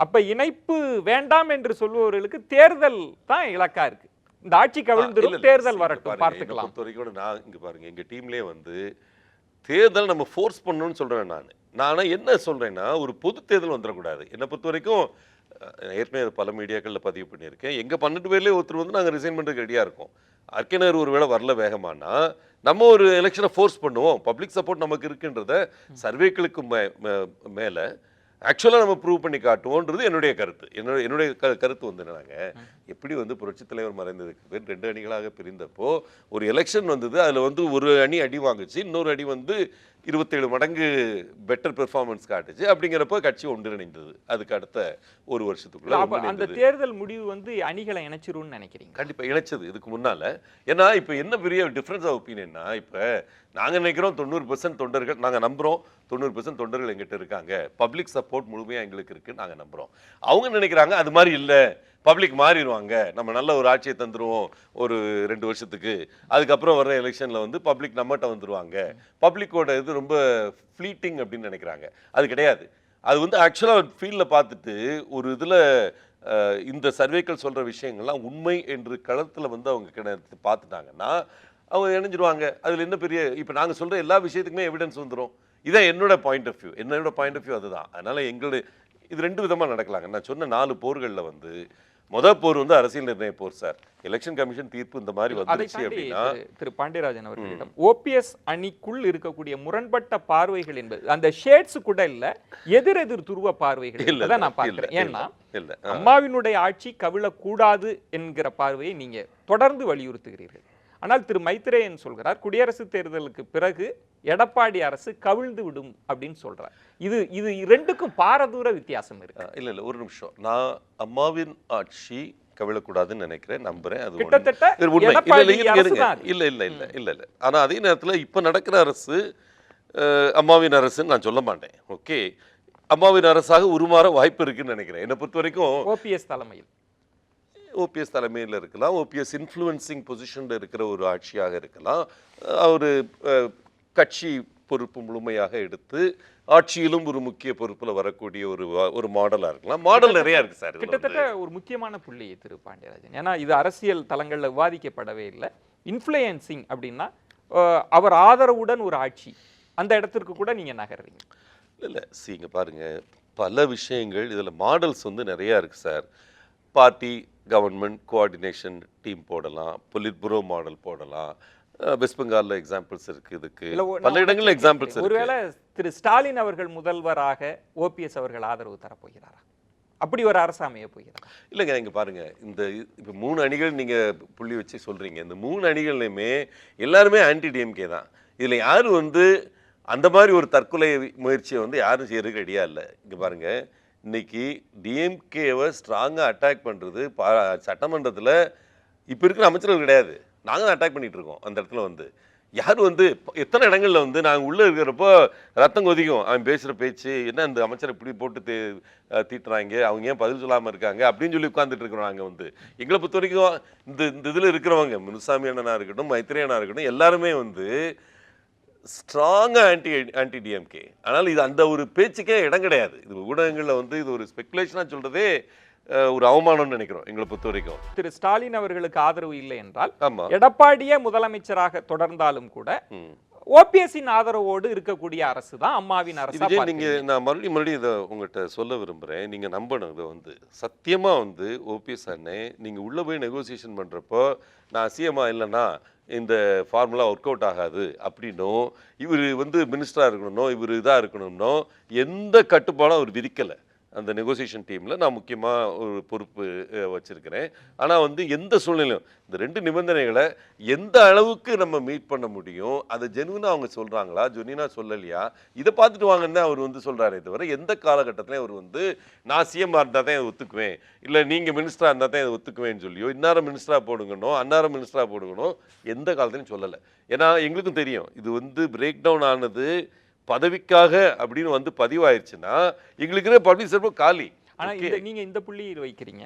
அப்ப இணைப்பு வேண்டாம் என்று சொல்பவர்களுக்கு தேர்தல் தான் இலக்கா இருக்கு. இந்த ஆட்சி கவிழ்ந்துரும், தேர்தல் வரட்டும் பார்த்துக்கலாம். நான் இங்க பாருங்க, எங்க டீம்லயே தேர்தல் நம்ம ஃபோர்ஸ் பண்ணணும்னு சொல்றேன். நான் என்ன சொல்றேன்னா, ஒரு பொது தேர்தல் வந்துடக்கூடாது. என்னை பொறுத்த வரைக்கும் ஏற்கனவே பல மீடியாக்களில் பதிவு பண்ணியிருக்கேன். எங்கள் 12 பேர்லேயே ஒருத்தர் நாங்கள் ரிசைன் பண்ணுறதுக்கு ரெடியாக இருக்கோம். அர்க்கனர் ஒரு வேளை வரல வேகமானா நம்ம ஒரு எலெக்ஷனை ஃபோர்ஸ் பண்ணுவோம். பப்ளிக் சப்போர்ட் நமக்கு இருக்குன்றத சர்வேக்களுக்கு மேலே ஆக்சுவலாக நம்ம ப்ரூவ் பண்ணி காட்டுவோன்றது என்னுடைய கருத்து. என்னுடைய கருத்து என்னன்னாங்க, எப்படி புரட்சித் தலைவர் மறைந்ததுக்கு பேர் 2 அணிகளாக பிரிந்தப்போ ஒரு எலெக்ஷன் வந்தது. அதில் ஒரு அணி அடி வாங்குச்சு, இன்னொரு அணி 27 மடங்கு பெட்டர் பெர்ஃபார்மன்ஸ் காட்டுச்சு. அப்படிங்கிறப்போ கட்சி ஒன்றிணைந்தது. அதுக்கு அடுத்த ஒரு வருஷத்துக்குள்ள அந்த தேர்தல் முடிவு அணிகளை இணைச்சிரும்னு நினைக்கிறீங்க? கண்டிப்பா இணைச்சது இதுக்கு முன்னால. ஏன்னா இப்ப என்ன பெரிய டிஃபரன்ஸ் ஆஃப் ஒப்பீனியன்னா, இப்ப நாங்க நினைக்கிறோம் 90% தொண்டர்கள், நாங்க நம்புறோம் 90% தொண்டர்கள் எங்கிட்ட இருக்காங்க, பப்ளிக் சப்போர்ட் முழுமையா எங்களுக்கு இருக்கு நாங்க நம்புறோம். அவங்க நினைக்கிறாங்க அது மாதிரி இல்ல, பப்ளிக் மாறிடுவாங்க, நம்ம நல்ல ஒரு ஆட்சியை தந்துருவோம் ஒரு 2 வருஷத்துக்கு, அதுக்கப்புறம் வர்ற எலெக்ஷன்ல பப்ளிக் நம்மகிட்ட வந்துருவாங்க, பப்ளிக்கோட இது ரொம்ப ஃப்ளீட்டிங் அப்படின்னு நினைக்கிறாங்க. அது கிடையாது. அது ஆக்சுவலாக ஃபீல்டில் பார்த்துட்டு ஒரு இதில் இந்த சர்வேக்கள் சொல்கிற விஷயங்கள்லாம் உண்மை என்று களத்தில் அவங்க பார்த்துட்டாங்கன்னா அவங்க இணைஞ்சிருவாங்க. அதில் என்ன பெரிய, இப்போ நாங்கள் சொல்கிற எல்லா விஷயத்துக்குமே எவிடன்ஸ் வந்துடும். இதான் என்னோட பாயிண்ட் ஆஃப் வியூ அதுதான். அதனால் எங்களுடைய இது 2 விதமாக நடக்கலாங்க. நான் சொன்ன 4 போர்களில் முதல் போர் அரசியல் நிர்ணய போர் சார். எலெக்ஷன் கமிஷன் தீர்ப்பு இந்த மாதிரி வந்துருச்சு அப்படின்னா, திரு பாண்டியராஜன் அவர்களிடம் ஓபிஎஸ் அணிக்குள் இருக்கக்கூடிய முரண்பட்ட பார்வைகள் என்பது அந்த ஷேட்ஸ் கூட இல்ல, எதிர் துருவ பார்வைகள் தான் நான் பார்க்கிறேன். ஏன்னா அம்மாவினுடைய ஆட்சி கவிழக்கூடாது என்கிற பார்வையை நீங்க தொடர்ந்து வலியுறுத்துகிறீர்கள். ஆனால் திரு மைத்ரேயன் சொல்கிறார், குடியரசு தேர்தலுக்கு பிறகு எடப்பாடி அரசு கவிழ்ந்து விடும் அப்படின்னு சொல்றார். இது ரெண்டுக்கும் பாரதூர வித்தியாசம் இருக்கு. இல்ல ஒரு நிமிஷம், நான் அம்மாவின் ஆட்சி கவிழக்கூடாதுன்னு நினைக்கிறேன், நம்புறேன். அது இல்ல. ஆனா அதே நேரத்துல இப்ப நடக்கிற அரசு அம்மாவின் அரசுன்னு நான் சொல்ல மாட்டேன். ஓகே, அம்மாவின் அரசாக உருமாற வாய்ப்பு இருக்குன்னு நினைக்கிறேன். என்னை பொறுத்த வரைக்கும் ஓபிஎஸ் தலைமையில் இருக்கலாம், ஓபிஎஸ் இன்ஃப்ளூயன்சிங் பொசிஷன்ல இருக்கிற ஒரு ஆட்சியாக இருக்கலாம், ஒரு கட்சி பொறுப்பு முழுமையாக எடுத்து ஆட்சியிலும் ஒரு முக்கிய பொறுப்புல வரக்கூடிய ஒரு மாடலா இருக்கலாம். மாடல் நிறைய இருக்கு சார். கிட்டத்தட்ட ஒரு முக்கியமான புள்ளி திரு பாண்டியராஜன், ஏன்னா இது அரசியல் தளங்கள்ல விவாதிக்கப்படவே இல்லை. இன்ஃப்ளூயன்சிங் அப்படின்னா அவர் ஆதரவுடன் ஒரு ஆட்சி, அந்த இடத்திற்கு கூட நீங்க நகர்றீங்க. இல்லை இங்க பாருங்க, பல விஷயங்கள் இதுல மாடல்ஸ் நிறைய இருக்கு sir. Party government coordination team போடலாம், பொலிட் புரோ மாடல் போடலாம், வெஸ்ட் பெங்கால்ல எக்ஸாம்பிள்ஸ் இருக்கு, இதுக்கு பல இடங்கள்ல எக்ஸாம்பிள்ஸ் இருக்கு. ஒருவேளை திரு ஸ்டாலின் அவர்கள் முதல்வராக ஓபிஎஸ் அவர்கள் ஆதரவு தரப்போகிறாரா? அப்படி ஒரு அரசு அமைய போகிறார்? இல்லைங்க, இங்க பாருங்க, இந்த இப்போ 3 அணிகள் நீங்க புள்ளி வச்சு சொல்றீங்க. இந்த 3 அணிகள்லையுமே எல்லாருமே ஆன்டி டிஎம்கே தான். இதுல யாரு அந்த மாதிரி ஒரு தற்கொலை முயற்சியை யாரும் செய்யறதுக்கு ரெடியா இல்லை. இங்க பாருங்க, இன்னைக்கு டிஎம்கேவை ஸ்ட்ராங்கா அட்டாக் பண்றது சட்டமன்றத்தில் இப்போ இருக்கிற அமைச்சர்கள் கிடையாது, நாங்கள் தான் அட்டாக் பண்ணிட்டு இருக்கோம். அந்த இடத்துல யார் வந்து எத்தனை இடங்கள்ல வந்து நாங்கள் உள்ளே இருக்கிறப்போ ரத்தம் கொதிக்கும், அவன் பேசுகிற பேச்சு என்ன இந்த அமைச்சரை இப்படி போட்டு தீட்டுறாங்க, அவங்க ஏன் பதில் சொல்லாமல் இருக்காங்க அப்படின்னு சொல்லி உட்காந்துட்டு இருக்கிறோம். நாங்கள் வந்து எங்களை பொறுத்த வரைக்கும் இந்த இதில் இருக்கிறவங்க முனுசாமி அண்ணனா இருக்கட்டும், மைத்ரே அண்ணா இருக்கட்டும், எல்லாருமே வந்து ஸ்ட்ராங்காக ஆன்டி டிஎம்கே. ஆனால் இது அந்த ஒரு பேச்சுக்கே இடம் கிடையாது. இது ஊடகங்களில் வந்து இது ஒரு ஸ்பெகுலேஷனாக சொல்கிறதே ஒரு அவமானம்னு நினைக்கிறோம் எங்களை பொறுத்த வரைக்கும். திரு ஸ்டாலின் அவர்களுக்கு ஆதரவு இல்லை என்றால் ஆமா, எடப்பாடியே முதலமைச்சராக தொடர்ந்தாலும் கூட ஓபிஎஸ்ஸின் ஆதரவோடு இருக்கக்கூடிய அரசு தான் அம்மாவின் அரசு. நீங்க நான் மறுபடியும் இதை உங்கள்கிட்ட சொல்ல விரும்புறேன். நீங்க நம்பணும், இதை வந்து சத்தியமா வந்து ஓபிஎஸ் அண்ணே நீங்க உள்ள போய் நெகோசியேஷன் பண்றப்போ நான் சிஎம்மா இல்லைன்னா இந்த ஃபார்முலா ஒர்க் அவுட் ஆகாது அப்படின்னும், இவர் வந்து மினிஸ்டராக இருக்கணும், இவர் இதாக இருக்கணும்னோ எந்த கட்டுப்பாடும் அவர் விதிக்கலை. அந்த நெகோசியேஷன் டீமில் நான் முக்கியமாக ஒரு பொறுப்பு வச்சுருக்கிறேன். ஆனால் வந்து எந்த சூழ்நிலையும் இந்த 2 நிபந்தனைகளை எந்த அளவுக்கு நம்ம மீட் பண்ண முடியும், அதை ஜெனுவினாக அவங்க சொல்கிறாங்களா, ஜெனுவினாக சொல்லலையா, இதை பார்த்துட்டு வாங்கன்னு அவர் வந்து சொல்கிறாரே தவிர எந்த காலகட்டத்திலையும் அவர் வந்து நான் சிஎம்மாக இருந்தால் தான் இதை ஒத்துக்குவேன், இல்லை நீங்கள் மினிஸ்டராக இருந்தால் தான் இதை ஒத்துக்குவேன்னு சொல்லியோ இன்னாரம் மினிஸ்டராக போடுங்கணும் அன்னாரம் மினிஸ்டராக போடுங்கணும் எந்த காலத்துலையும் சொல்லலை. ஏன்னா எங்களுக்கும் தெரியும் இது வந்து பிரேக் டவுன் ஆனது பதவிக்காக அப்படின்னு வந்து பதிவாயிருச்சுன்னா எங்களுக்கு பப்ளிக் சர்வீஸ் காலி. ஆனா நீங்க இந்த புள்ளி வைக்கிறீங்க.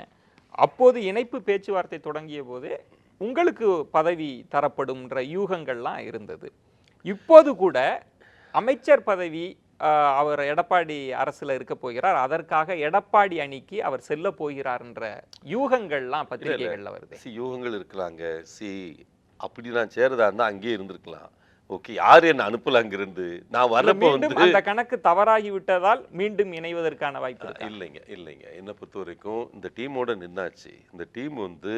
அப்போது இணைப்பு பேச்சுவார்த்தை தொடங்கிய போது உங்களுக்கு பதவி தரப்படும்ன்ற யூகங்கள்லாம் இருந்தது. இப்போது கூட அமைச்சர் பதவி அவர் எடப்பாடி அரசுல இருக்க போகிறார், அதற்காக எடப்பாடி அணிக்கு அவர் செல்ல போகிறார்ன்ற யூகங்கள்லாம் பத்திரிகைகள்ல வருது. யூகங்கள் இருக்கலாங்க. அப்படி நான் சேரதா இருந்தா அங்கேயே இருந்திருக்கலாம். ஓகே, யார் என்ன அனுப்பல அங்கிருந்து நான் வரப்போ வந்து அந்த கணக்கு தவறாகி விட்டதால் மீண்டும் இணைவதற்கான வாய்ப்பு இல்லைங்க. என்னை பொறுத்த வரைக்கும் இந்த டீமோட நின்னாச்சு. இந்த டீம் வந்து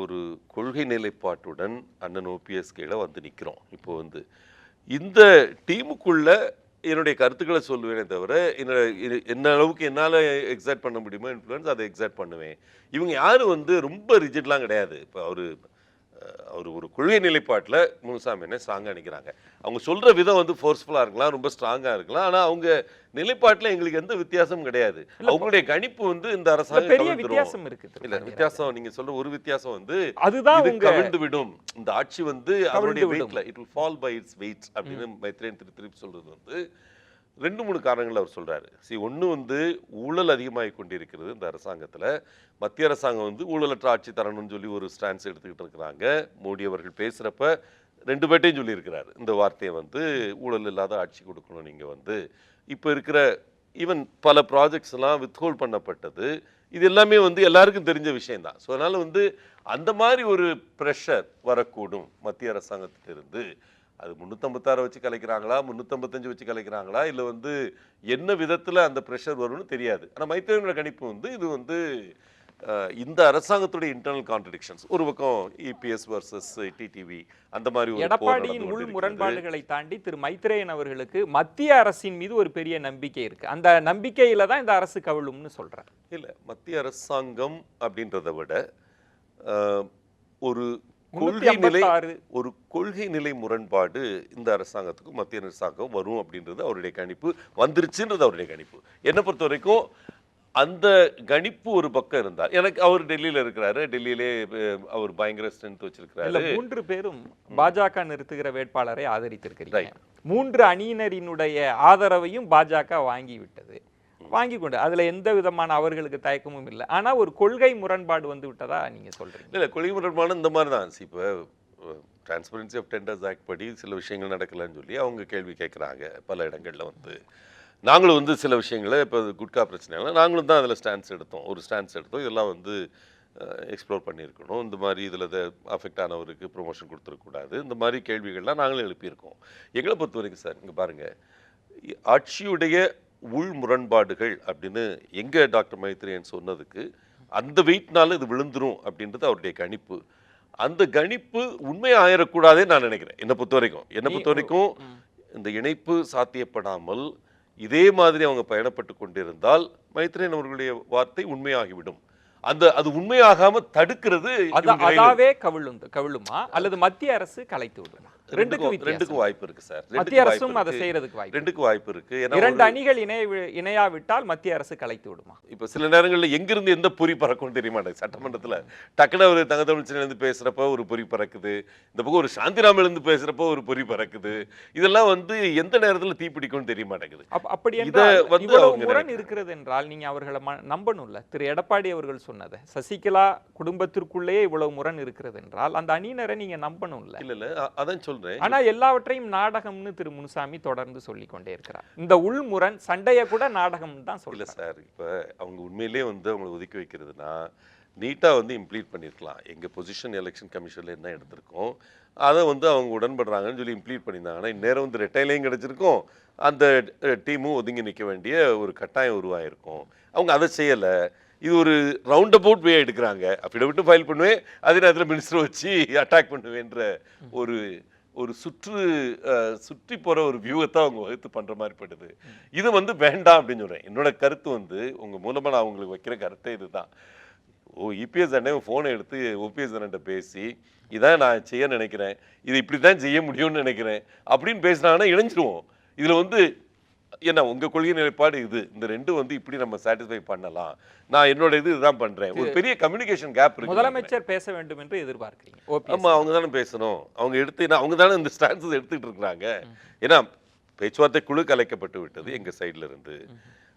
ஒரு கொள்கை நிலைப்பாட்டுடன் அண்ணன் ஓபிஎஸ் கீழே வந்து நிற்கிறோம். இப்போ வந்து இந்த டீமுக்குள்ள என்னுடைய கருத்துக்களை சொல்லுவேனே தவிர என்ன அளவுக்கு என்னால் எக்ஸாக்ட் பண்ண முடியுமோ இன்ஃப்ளூயன்ஸ் அதை எக்ஸாக்ட் பண்ணுவேன். இவங்க யாரும் வந்து ரொம்ப ரிஜிட்லாம் கிடையாது. இப்போ அவர் ஒரு கொள்கை நிலைப்பாட்டில் முனுசாமி என்ன ஸ்ட்ராங்காக நிற்கிறாங்க. அவங்க சொல்கிற விதம் வந்து ஃபோர்ஸ்ஃபுல்லாக இருக்கலாம், ரொம்ப ஸ்ட்ராங்காக இருக்கலாம். ஆனால் அவங்க நிலைப்பாட்டில் எங்களுக்கு எந்த வித்தியாசமும் கிடையாது. அவங்களுடைய கணிப்பு வந்து இந்த அரசாங்கம் வித்தியாசம் இருக்கு. இல்லை வித்தியாசம் நீங்கள் சொல்ற ஒரு வித்தியாசம் வந்து அதுதான் கவிழ்ந்து விடும், இந்த ஆட்சி வந்து அவருடைய வெயிட்ல it will fall by its weights அப்படின்னு மைத்ரேயன் திருப்பி சொல்றது வந்து 2-3 காரணங்கள் அவர் சொல்றாரு. ஒன்று வந்து ஊழல் அதிகமாகி கொண்டிருக்கிறது இந்த அரசாங்கத்தில். மத்திய அரசாங்கம் வந்து ஊழலற்ற ஆட்சி தரணும்னு சொல்லி ஒரு ஸ்டான்ஸ் எடுத்துக்கிட்டு இருக்கிறாங்க. மோடி அவர்கள் பேசுகிறப்ப 2 பேட்டையும் சொல்லியிருக்கிறாரு இந்த வார்த்தையை வந்து ஊழல் இல்லாத ஆட்சி கொடுக்கணும். நீங்கள் வந்து இப்போ இருக்கிற ஈவன் பல ப்ராஜெக்ட்ஸ் எல்லாம் வித்ஹோல்ட் பண்ணப்பட்டது, இது எல்லாமே வந்து எல்லாருக்கும் தெரிஞ்ச விஷயம்தான். ஸோ அதனால் வந்து அந்த மாதிரி ஒரு ப்ரெஷர் வரக்கூடும் மத்திய அரசாங்கத்திலிருந்து. அது 356 வச்சு கலைக்கிறாங்களா, 355 வச்சு கலைக்கிறாங்களா, இல்லை வந்து என்ன விதத்தில் அந்த ப்ரெஷர் வரும்னு தெரியாது. ஆனால் மைத்ரேயனோட கணிப்பு வந்து இது வந்து இந்த அரசாங்கத்துடைய இன்டர்னல் கான்ட்ரடிக்ஷன்ஸ், ஒரு பக்கம் இபிஎஸ் வர்சஸ் டிடிவி அந்த மாதிரி ஒரு எடப்பாடியின் உள் முரண்பாடுகளை தாண்டி திரு மைத்ரேயன் அவர்களுக்கு மத்திய அரசின் மீது ஒரு பெரிய நம்பிக்கை இருக்கு. அந்த நம்பிக்கையில தான் இந்த அரசு கவிழும்னு சொல்றேன். இல்லை, மத்திய அரசாங்கம் அப்படின்றத விட ஒரு கொள்கை நிலை முரண்பாடு இந்த அரசாங்கத்துக்கும் மத்திய அரசாங்கம் வரும் அப்படின்றது அவருடைய கணிப்பு, வந்துருச்சுன்றது அவருடைய கணிப்பு. என்னை பொறுத்த வரைக்கும் அந்த கணிப்பு ஒரு பக்கம் இருந்தார். எனக்கு அவர் டெல்லியில இருக்கிறாரு, டெல்லியிலே அவர் பயங்கர ஸ்ட்ரென்த் வச்சிருக்கிறாரு. 3 பேரும் பாஜக நிறுத்துகிற வேட்பாளரை ஆதரித்திருக்கிறீங்க. 3 அணியினரினுடைய ஆதரவையும் பாஜக வாங்கி கொண்டு அதுல எந்த விதமான அவர்களுக்கு தயக்கமும் இல்லை. ஆனா ஒரு கொள்கை முரண்பாடு வந்து விட்டதா நீங்க சொல்றீங்க? இல்லை, கொள்கை முரண்பாடு இந்த மாதிரி தான். இப்போ டிரான்ஸ்பரன்சி ஆஃப் டெண்டர்ஸ் ஆக்ட் படி சில விஷயங்கள் நடக்கலன்னு சொல்லி அவங்க கேள்வி கேட்குறாங்க. பல இடங்களில் வந்து நாங்களும் வந்து சில விஷயங்களை இப்போ குட்கா பிரச்சனைலாம் நாங்களும் தான் அதில் ஸ்டாண்ட்ஸ் எடுத்தோம். இதெல்லாம் வந்து எக்ஸ்ப்ளோர் பண்ணியிருக்கணும். இந்த மாதிரி இதில் அஃபெக்ட் ஆனவருக்கு ப்ரொமோஷன் கொடுத்துருக்கூடாது, இந்த மாதிரி கேள்விகள்லாம் நாங்களும் எழுப்பியிருக்கோம். எங்களை பொறுத்த வரைக்கும் சார் இங்கே பாருங்கள், ஆட்சியுடைய உள் முரண்பாடுகள் அப்படின்னு எங்கே டாக்டர் மைத்ரேயன் சொன்னதுக்கு அந்த வெயிட்னால இது விழுந்துரும் அப்படின்றது அவருடைய கணிப்பு. அந்த கணிப்பு உண்மையாக ஆயிடக்கூடாதே நான் நினைக்கிறேன். என்னை பொறுத்த வரைக்கும் இந்த இணைப்பு சாத்தியப்படாமல் இதே மாதிரி அவங்க பயணப்பட்டு கொண்டிருந்தால் மைத்ரேயன் அவர்களுடைய வார்த்தை உண்மையாகிவிடும். அது உண்மையாகாம தடுக்கிறது அதாவே கவிழுமா அல்லது மத்திய அரசு கலைத்து விடுமா? ரெண்டுக்கும் வாய்ப்பு இருக்கு சார். மத்திய அரசும் அதை செய்யறதுக்கு வாய்ப்பு. ரெண்டுக்கும் வாய்ப்பு இருக்கு. இரண்டு அணிகள் இணையாவிட்டால் மத்திய அரசு கலைத்து விடுமா? இப்ப சில நேரங்களில் எங்கிருந்து எந்த பொறி பறக்கும் தெரிய மாட்டேங்குது. சட்டமன்றத்துல டக்குனு ஒரு தங்கத்தமிழ்ச்சன் இருந்து பேசுறப்ப ஒரு பொறி பறக்குது, இந்த பக்கம் ஒரு சாந்திராமில் இருந்து பேசுறப்ப ஒரு பொறி பறக்குது. இதெல்லாம் வந்து எந்த நேரத்துல தீப்பிடிக்கும்னு தெரிய மாட்டேங்குது. அப்படி என்றால் இவ்வளவு முரண் இருக்கிறது என்றால் நீங்க அவர்களை நம்பணும்ல. திரு எடப்பாடி அவர்கள் சொன்னதை, சசிகலா குடும்பத்திற்குள்ளேயே இவ்வளவு முரண் இருக்கிறது என்றால் அந்த அணியினரை நீங்க நம்பணும்ல. இல்ல அதான் சொல்றேன். ஆனா எல்லாவற்றையும் நாடகம்னு திரு முனுசாமி தொடர்ந்து சொல்லிக் கொண்டே இருக்கிறார். இந்த உள்முரண் சண்டைய கூட நாடகம் தான் சொல்ல சார். இப்ப அவங்க உண்மையிலேயே வந்து அவங்களை ஒதுக்கி வைக்கிறதுனா நீட்டா வந்து இம்ப்ளீட் பண்ணிருக்கலாம். எங்க பொசிஷன் எலெக்ஷன் கமிஷன்ல என்ன எடுத்திருக்கோம் அதை வந்து அவங்க உடன்படுறாங்கன்னு சொல்லி இம்ப்ளீட் பண்ணியிருந்தாங்கன்னா இந்நேரம் வந்து ரெட்டைலையும் கிடைச்சிருக்கும், அந்த டீமும் ஒதுங்கி நிற்க வேண்டிய ஒரு கட்டாயம் உருவாயிருக்கும். அவங்க அதை செய்யலை. இது ஒரு ரவுண்ட் அபவுட் வே எடுக்கிறாங்க. அஃபிடவிட்டும் ஃபைல் பண்ணுவேன், அதே நேரத்தில் மினிஸ்டர் வச்சு அட்டாக் பண்ணுவேன்ற ஒரு ஒரு சுற்றி போகிற ஒரு வியூகத்தை அவங்க வகுத்து பண்ணுற மாதிரி படுது. இது வந்து வேண்டாம் அப்படின்னு சொல்கிறேன். என்னோட கருத்து வந்து உங்கள் மூலமாக நான் அவங்களுக்கு வைக்கிற கருத்தை இதுதான். இபிஎஸ் அண்ணன் ஃபோனை எடுத்து ஓபிஎஸ் அண்ணன்ட்ட பேசி இதான் நான் செய்ய நினைக்கிறேன், இது இப்படி தான் செய்ய முடியும்னு நினைக்கிறேன் அப்படின்னு பேசினாங்கன்னா இணைஞ்சிருவோம். இதில் வந்து என்ன உங்கள் கொள்கை நிலைப்பாடு இது, இந்த ரெண்டும் வந்து இப்படி நம்ம சாட்டிஸ்ஃபை பண்ணலாம், நான் என்னோட இதுதான் பண்றேன். ஒரு பெரிய கம்யூனிகேஷன் கேப் இருக்கு. முதலமைச்சர் பேச வேண்டும் என்று எதிர்பார்க்கிறீங்க? ஆமா, அவங்க தானே பேசணும். அவங்க தானே இந்த ஸ்டான்ஸஸ் எடுத்துக்கிட்டு இருக்கிறாங்க. ஏன்னா பேச்சுவார்த்தை குழு கலைக்கப்பட்டு விட்டது எங்க சைட்ல இருந்து.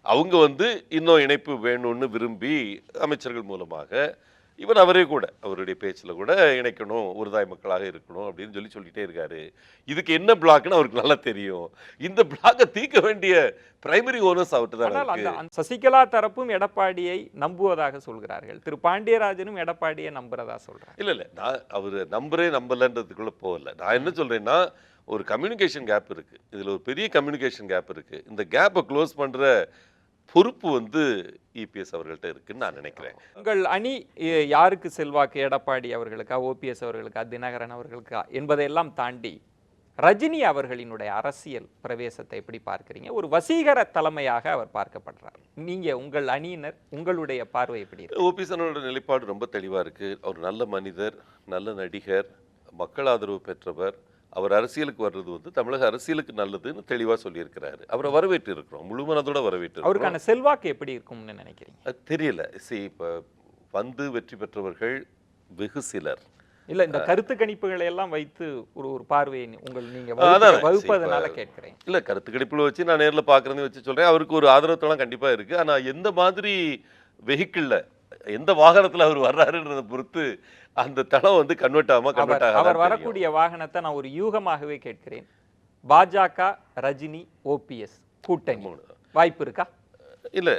அவங்க வந்து இன்னும் இணைப்பு வேணும்னு விரும்பி அமைச்சர்கள் மூலமாக இவர் அவரே கூட அவருடைய பேச்சில் கூட இணைக்கணும், ஒருதாய் மக்களாக இருக்கணும் அப்படின்னு சொல்லிட்டே இருக்காரு. இதுக்கு என்ன பிளாக்னு அவருக்கு நல்லா தெரியும். இந்த பிளாக்கை தீர்க்க வேண்டிய பிரைமரி ஓனர்ஸ் அவர்கிட்ட தான். சசிகலா தரப்பும் எடப்பாடியை நம்புவதாக சொல்கிறார்கள், திரு பாண்டியராஜனும் எடப்பாடியை நம்புறதா சொல்றாங்க. இல்ல நான் அவர் நம்பலன்றதுக்குள்ள போகல. நான் என்ன சொல்றேன்னா ஒரு கம்யூனிகேஷன் கேப் இருக்கு, இதுல ஒரு பெரிய கம்யூனிகேஷன் கேப் இருக்கு. இந்த கேப்பை க்ளோஸ் பண்ற பொறுப்பு வந்து இபிஎஸ் அவர்கள்ட்ட இருக்குன்னு நான் நினைக்கிறேன். உங்கள் அணி யாருக்கு செல்வாக்கு, எடப்பாடி அவர்களுக்கா, ஓபிஎஸ் அவர்களுக்கா, தினகரன் அவர்களுக்கா என்பதையெல்லாம் தாண்டி ரஜினி அவர்களினுடைய அரசியல் பிரவேசத்தை எப்படி பார்க்கிறீங்க? ஒரு வசீகர தலைமையாக அவர் பார்க்கப்படுறார். நீங்க உங்கள் அணியினர் உங்களுடைய பார்வை எப்படி இருக்கு? ஓபிஎஸ் அவர்களோட நிலைப்பாடு ரொம்ப தெளிவா இருக்கு. அவர் நல்ல மனிதர், நல்ல நடிகர், மக்கள் ஆதரவு பெற்றவர். அவர் அரசியலுக்கு வர்றது வந்து தமிழக அரசியலுக்கு நல்லதுன்னு தெளிவா சொல்லியிருக்கிறாரு. அவரை வரவேற்று இருக்கிறோம், முழு மனதோட வரவேற்று. அவருக்கான செல்வாக்கு எப்படி இருக்கும்னு நினைக்கிறீங்க? தெரியல. இப்ப வந்து வெற்றி பெற்றவர்கள் வெகு சிலர். இல்ல இந்த கருத்து கணிப்புகளை எல்லாம் வைத்து ஒரு பார்வையை நீங்க வகுப்பதனால கேட்கிறேன். இல்ல கருத்து கணிப்புல வச்சு நான் நேரில் பாக்குறேன்னு வச்சு சொல்றேன். அவருக்கு ஒரு ஆதரவுத்தெல்லாம் கண்டிப்பா இருக்கு. ஆனா எந்த மாதிரி வெஹிக்கிள்ல எந்த வாகனத்துல அவர் வர்றாருன்றதை பொறுத்து அந்த தளம் வந்து கன்வெர்ட் ஆகாம அவர் வரக்கூடிய வாகனத்தை நான் ஒரு யூகமாகவே கேட்கிறேன். பாஜக, ரஜினி, ஓபிஎஸ் கூட்டணி வாய்ப்பு இருக்கா? இல்ல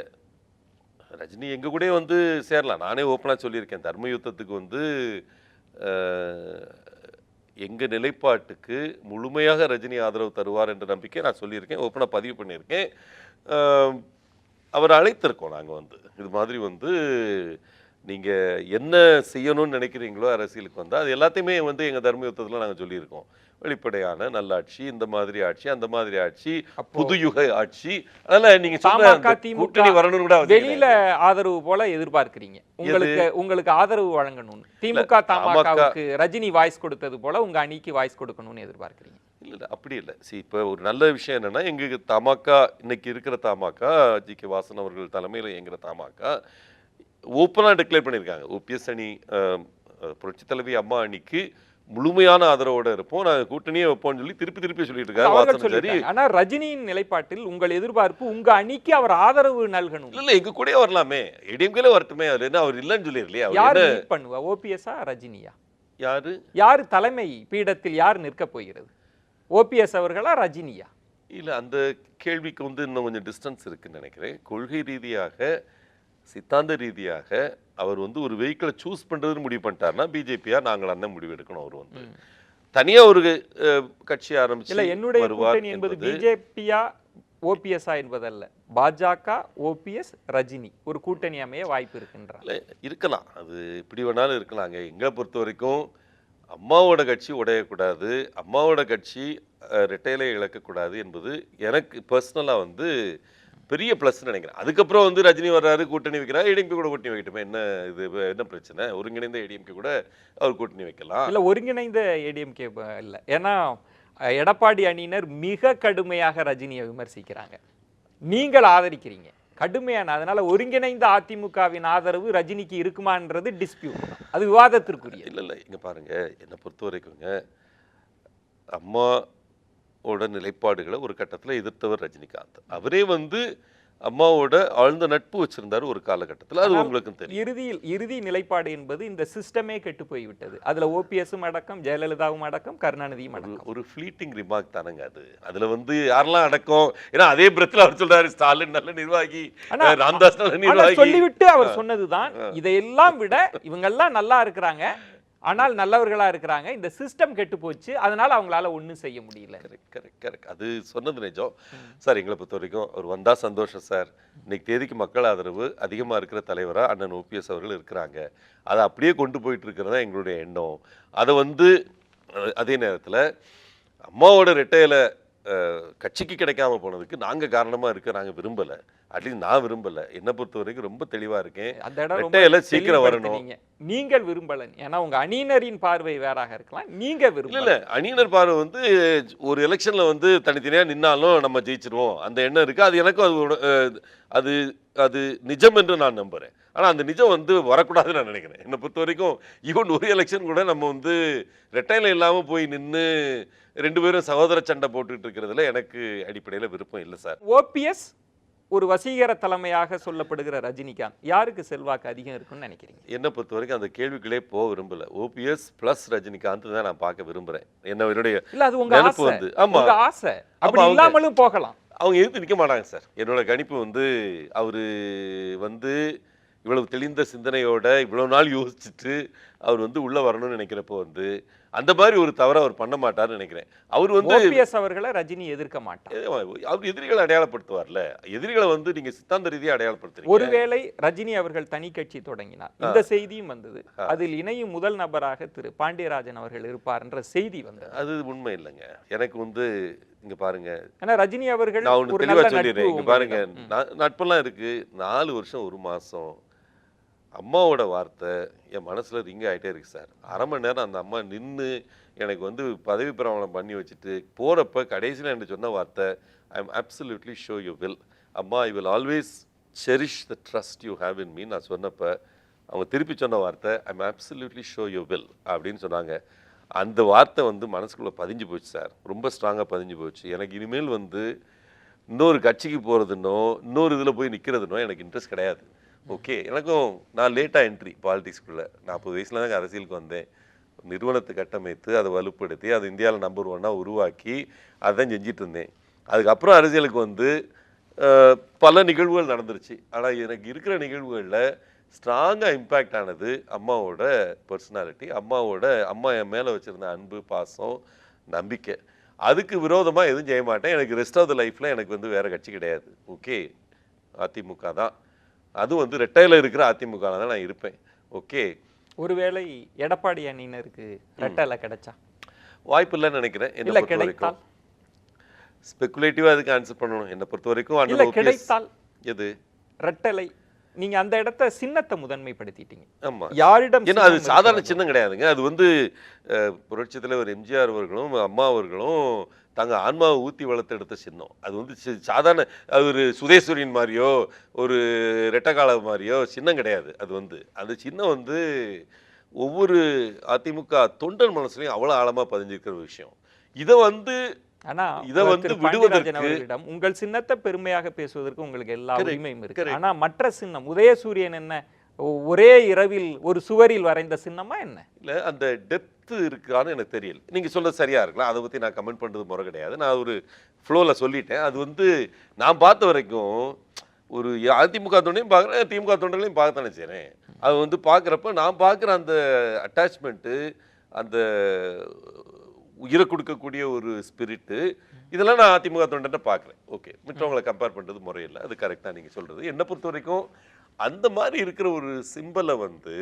ரஜினி எங்க கூட வந்து சேரலாம். நானே ஓப்பனா சொல்லியிருக்கேன், தர்ம யுத்தத்துக்கு வந்து எங்க நிலைப்பாட்டுக்கு முழுமையாக ரஜினி ஆதரவு தருவார் என்ற நம்பிக்கை நான் சொல்லியிருக்கேன், ஓப்பனா பதிவு பண்ணியிருக்கேன். அவர் அழைத்திருக்கோம் நாங்கள் வந்து இது மாதிரி வந்து நீங்கள் என்ன செய்யணும்னு நினைக்கிறீங்களோ அரசியலுக்கு வந்தால் அது எல்லாத்தையுமே வந்து எங்கள் தர்ம யுத்தத்தில் நாங்கள் சொல்லியிருக்கோம். வெளிப்படையான நல்லாட்சி, இந்த மாதிரி ஆட்சி, அந்த மாதிரி ஆட்சி, புதுயுக ஆட்சி. அதனால நீங்க கூட்டணி வரணும் கூட வெளியில ஆதரவு போல எதிர்பார்க்கிறீங்க. உங்களுக்கு ஆதரவு வழங்கணும். திமுக தமாகவுக்கு ரஜினி வாய்ஸ் கொடுத்தது போல உங்க அணிக்கு வாய்ஸ் கொடுக்கணும்னு எதிர்பார்க்கிறீங்க? இல்லை அப்படி இல்லை. இப்போ ஒரு நல்ல விஷயம் என்னன்னா எங்களுக்கு தமாக இன்னைக்கு இருக்கிற தமாக ஜி.கே. வாசன் அவர்கள் தலைமையில் இயங்குற தமாக ஓப்பனாக டிக்ளேர் பண்ணியிருக்காங்க. ஓபிஎஸ் அணி புரட்சி தலைவி அம்மா அணிக்கு முழுமையான ஆதரவோட இருப்போம், நாங்கள் கூட்டணியே வைப்போம்னு சொல்லி திருப்பி சொல்லிட்டு இருக்காரு. ஆனா ரஜினியின் நிலைப்பாட்டில் உங்கள் எதிர்பார்ப்பு உங்க அணிக்கு அவர் ஆதரவு நல்கணும். இல்ல எங்க கூட வரலாமே, ஏடிஎம்கேல வரட்டுமே. அவர் என்ன அவர் இல்லைன்னு சொல்லிடலையா? யாரு பண்ணுவா, ஓபிஎஸ்ஆ ரஜினியா? யாரு தலைமை பீடத்தில் யார் நிற்க போகிறது, ஓபிஎஸ் அவர்களா ரஜினியா? இல்ல அந்த கேள்விக்கு வந்து இன்னும் கொஞ்சம் டிஸ்டன்ஸ் இருக்குன்னு நினைக்கிறேன். கொள்கை ரீதியாக சித்தாந்த ரீதியாக அவர் வந்து ஒரு வெஹிக்கிளை சூஸ் பண்றதுன்னு முடிவு பண்ணிட்டாருன்னா பிஜேபியா நாங்கள் அந்த முடிவு எடுக்கணும். அவர் வந்து தனியா ஒரு கட்சி ஆரம்பிச்சு இல்ல என்னுடைய கூட்டணி என்பது பிஜேபியா ஓபிஎஸ்ஆ என்பதல்ல, பாஜக ஓபிஎஸ் ரஜினி ஒரு கூட்டணி அமைய வாய்ப்பு இருக்குன்றாங்க. இருக்கலாம், அது இப்படி வேணாலும் இருக்கலாங்க. எங்களை பொறுத்த வரைக்கும் அம்மாவோட கட்சி உடையக்கூடாது, அம்மாவோட கட்சி ரெட்டையிலை இழக்கக்கூடாது என்பது எனக்கு பர்சனலாக வந்து பெரிய ப்ளஸ் நினைக்கிறேன். அதுக்கப்புறம் வந்து ரஜினி வர்றாரு, கூட்டணி வைக்கிறாரு, ஏடிஎம்கே கூட கூட்டணி வைக்கட்டுமே, என்ன இது என்ன பிரச்சனை? ஒருங்கிணைந்த ஏடிஎம்கே கூட அவர் கூட்டணி வைக்கலாம். இல்ல ஒருங்கிணைந்த ஏடிஎம்கே இல்ல. ஏன்னா எடப்பாடி அணியினர் மிக கடுமையாக ரஜினியை விமர்சிக்கிறாங்க. நீங்கள் ஆதரிக்கிறீங்க கடுமையான. அதனால ஒருங்கிணைந்த அதிமுகவின் ஆதரவு ரஜினிக்கு இருக்குமான்றது டிஸ்பியூட், அது விவாதத்திற்குரிய. இல்ல இங்க பாருங்க, என்னை பொறுத்த வரைக்குங்க அம்மாவோட நிலைப்பாடுகளை ஒரு கட்டத்தில் எதிர்த்தவர் ரஜினிகாந்த். அவரே வந்து அம்மாவோட ஆழ்ந்த நட்பு வச்சிருந்தாரு ஒரு காலகட்டத்தில், அது உங்களுக்கும் தெரியும். இறுதி நிலைப்பாடு என்பது இந்த சிஸ்டமே கெட்டு போய்விட்டது. அதுல ஓபிஎஸும் அடக்கம், ஜெயலலிதாவும் அடக்கம், கருணாநிதியும் அடக்கம். ஒரு ஃபிளீட்டிங் ரிமார்க் தானங்க அது. அதுல வந்து யாரெல்லாம் அடக்கம், ஏன்னா அதே பிரத்துல அவர் சொல்றாரு ஸ்டாலின் நல்ல நிர்வாகி, ராம்தாஸ் நல்ல நிர்வாகி சொல்லிவிட்டு அவர் சொன்னதுதான், இதையெல்லாம் விட இவங்க எல்லாம் நல்லா இருக்கிறாங்க, ஆனால் நல்லவர்களா இருக்கிறாங்க, இந்த சிஸ்டம் கெட்டு போச்சு, அதனால அவங்களால ஒண்ணும் செய்ய முடியல. கரெக்ட். அது சொன்னது நிஜம் சார். எங்களை பொறுத்த வரைக்கும் அவர் வந்தா சந்தோஷம் சார். இன்னைக்கு தேதிக்கு மக்கள் ஆதரவு அதிகமா இருக்கிற தலைவரா அண்ணன் ஓபிஎஸ் அவர்கள் இருக்கிறாங்க. அதை அப்படியே கொண்டு போயிட்டு இருக்கிறதா எங்களுடைய எண்ணம். அதை வந்து அதே நேரத்துல அம்மாவோட ரெட்டையில கட்சிக்கு கிடைக்காம போனதுக்கு நாங்க காரணமா இருக்க நாங்க விரும்பல. அட்லீஸ்ட் நான் விரும்பல. என்னை பொறுத்த வரைக்கும் ரொம்ப தெளிவா இருக்கேன். அந்த இடம் ரெட்டையில சீக்கிரம் வரணும். நீங்கள் விரும்பல, ஏன்னா உங்க அணியினரின் பார்வை வேறாக இருக்கலாம், நீங்க விரும்பல. இல்ல அணியினர் பார்வை வந்து ஒரு எலெக்ஷன்ல வந்து தனித்தனியா நின்னாலும் நம்ம ஜெயிச்சிருவோம் அந்த எண்ணம் இருக்கு. அது எனக்கும் அது அது நிஜம் என்று நான் நம்புறேன். ஆனா அந்த நிஜம் வந்து வரக்கூடாதுன்னு நான் நினைக்கிறேன். என்னை பொறுத்த வரைக்கும் ஈவன் ஒரு எலெக்ஷன் கூட நம்ம வந்து ரெட்டையில இல்லாம போய் நின்று ரெண்டு பேரும் சகோதர சண்டை போட்டுட்டு இருக்கிறதுல எனக்கு அடிப்படையில் விருப்பம் இல்லை சார். ஓபிஎஸ் ஒரு வசீகர தலைமையாக சொல்லப்படுகிற ரஜினிகாந்த் யாருக்கு செல்வாக்கு அதிகம் இருக்குன்னு நினைக்கிறீங்க? என்னை பொறுத்த வரைக்கும் அந்த கேள்விகளே போக விரும்பல. ஓபிஎஸ் பிளஸ் ரஜினிகாந்த் தான் நான் பார்க்க விரும்புறேன். என்னுடைய இல்ல அது உங்க ஆசை வந்து ஆமா ஆசை, அப்படி இல்லாமலும் போகலாம். அவங்க எதிர்த்து நிற்க மாட்டாங்க சார். என்னோட கணிப்பு வந்து அவரு வந்து இவ்வளவு தெளிந்த சிந்தனையோட இவ்வளவு நாள் யோசிச்சுட்டு அவர் வந்து உள்ள வரணும்னு நினைக்கிறப்போ வந்து அந்த மாதிரி ஒரு தவறை அவர் பண்ண மாட்டார்னு நினைக்கிறேன். அவர் வந்து ஓபிஎஸ் அவர்களை ரஜினி எதிர்க்க மாட்டார். அவர் எதிரிகளை அடையாளப்படுத்துவார்ல. எதிரிகளை வந்து நீங்க சித்தாந்த ரீதியாக அடையாளப்படுத்துறீங்க. ஒருவேளை ரஜினி அவர்கள் தனி கட்சி தொடங்கினார், இந்த செய்தியும் வந்தது, அதில் இணையும் முதல் நபராக திரு பாண்டியராஜன் அவர்கள் இருப்பார் என்ற செய்தி வந்தது. அது உண்மை இல்லைங்க. எனக்கு வந்து இங்க பாருங்க, ஏன்னா ரஜினி அவர்கள் நான் ஒன்று தெளிவா சொல்லிடுறேன். இங்க பாருங்க, நட்பெல்லாம் இருக்கு. 4 வருஷம் 1 மாசம் அம்மாவோட வார்த்தை என் மனசுல ரிங் ஆகிட்டே இருக்கு சார். அரை மணி நேரம் அந்த அம்மா நின்று எனக்கு வந்து பதவி பிரமாணம் பண்ணி வச்சுட்டு போறப்ப கடைசியில் என்ன சொன்ன வார்த்தை, I am absolutely sure you will அம்மா, I will always cherish the trust you have in me. நான் சொன்னப்ப அவங்க திருப்பி சொன்ன வார்த்தை I am absolutely sure you will அப்படின்னு சொன்னாங்க. அந்த வார்த்தை வந்து மனசுக்குள்ளே பதிஞ்சு போச்சு சார். ரொம்ப ஸ்ட்ராங்காக பதிஞ்சு போச்சு. எனக்கு இனிமேல் வந்து இன்னொரு கட்சிக்கு போகிறதுனோ இன்னொரு இதில் போய் நிற்கிறதுனோ எனக்கு இன்ட்ரெஸ்ட் கிடையாது. ஓகே, எனக்கும் நான் லேட்டாக என்ட்ரி பாலிடிக்ஸ்குள்ளே 40 வயசில் தான் அரசியலுக்கு வந்தேன். நிறுவனத்தை கட்டமைத்து அதை வலுப்படுத்தி அதை இந்தியாவில் நம்பர் 1 உருவாக்கி அதான் செஞ்சிட்டு இருந்தேன். அதுக்கப்புறம் அரசியலுக்கு வந்து பல நிகழ்வுகள் நடந்துருச்சு. ஆனால் எனக்கு இருக்கிற நிகழ்வுகளில் ஸ்ட்ராங்காக இம்பேக்ட் ஆனது அம்மாவோட பர்சனாலிட்டி, அம்மா என் மேலே வச்சுருந்த அன்பு, பாசம், நம்பிக்கை. அதுக்கு விரோதமாக எதுவும் செய்ய மாட்டேன். எனக்கு ரெஸ்ட் ஆஃப் த லைஃப்பில் எனக்கு வந்து வேறு கட்சி கிடையாது. ஓகே, அதிமுக தான். அது வந்து ரெட்டையில இருக்கிற அதிமுக தான் நான் இருப்பேன். ஓகே, ஒருவேளை எடப்பாடி அணியினருக்கு ரெட்டையில கிடைச்சா வாய்ப்பு இல்லைன்னு நினைக்கிறேன். என்ன பொறுத்த வரைக்கும் ஸ்பெகுலேட்டிவாக அதுக்கு ஆன்சர் பண்ணணும். என்னை பொறுத்த வரைக்கும் கிடைத்தால் எது ரெட்டலை நீங்க அந்த இடத்தை சின்னத்தை முதன்மைப்படுத்திட்டீங்க. ஆமா, யாரிடம்? ஏன்னா அது சாதாரண சின்னம் கிடையாதுங்க. அது வந்து புரட்சி தலைவர் எம்ஜிஆர் அவர்களும் அம்மா அவர்களும் தாங்க ஆன்மாவை ஊற்றி வளர்த்து எடுத்த சின்னம். அது வந்து சாதாரண ஒரு சுதேஸ்வரின் மாதிரியோ ஒரு ரெட்டக்கால மாதிரியோ சின்னம் கிடையாது. அது வந்து அந்த சின்னம் வந்து ஒவ்வொரு அதிமுக தொண்டன் மனசுலையும் அவ்வளோ ஆழமாக பதிஞ்சிருக்கிற விஷயம். இதை வந்து விடுவதற்கு உங்கள் சின்னத்தை பெருமையாக பேசுவதற்கு உங்களுக்கு எல்லா உரிமையும் இருக்கு. ஆனா மற்ற சின்னம் உதயசூரியன் என்ன ஒரே இரவில் ஒரு சுவரில் வரைந்த சின்னமா என்ன? இல்ல அந்த டெப்த் இருக்கான்னு எனக்கு தெரியல. நீங்க சொல்றது சரியா இருக்கலாம். அதை பத்தி நான் கமெண்ட் பண்றது முறை கிடையாது. நான் ஒரு ஃப்ளோல சொல்லிட்டேன். அது வந்து நான் பார்த்த வரைக்கும் ஒரு அதிமுக தொண்டையும் பார்க்குறேன், திமுக தொண்டர்களையும் பார்க்கத்தானே செய்கிறேன். அது வந்து பார்க்குறப்ப நான் பார்க்குற அந்த அட்டாச்மெண்ட்டு, அந்த உயிரை கொடுக்கக்கூடிய ஒரு ஸ்பிரிட்டு, இதெல்லாம் நான் அதிமுக தொண்டனை பார்க்குறேன். ஓகே, மற்றவங்களை கம்பேர் பண்ணுறது முறையில்லை. அது கரெக்டாக நீங்கள் சொல்கிறது. என்னை பொறுத்த வரைக்கும் அந்த மாதிரி இருக்கிற ஒரு சிம்பலை வந்து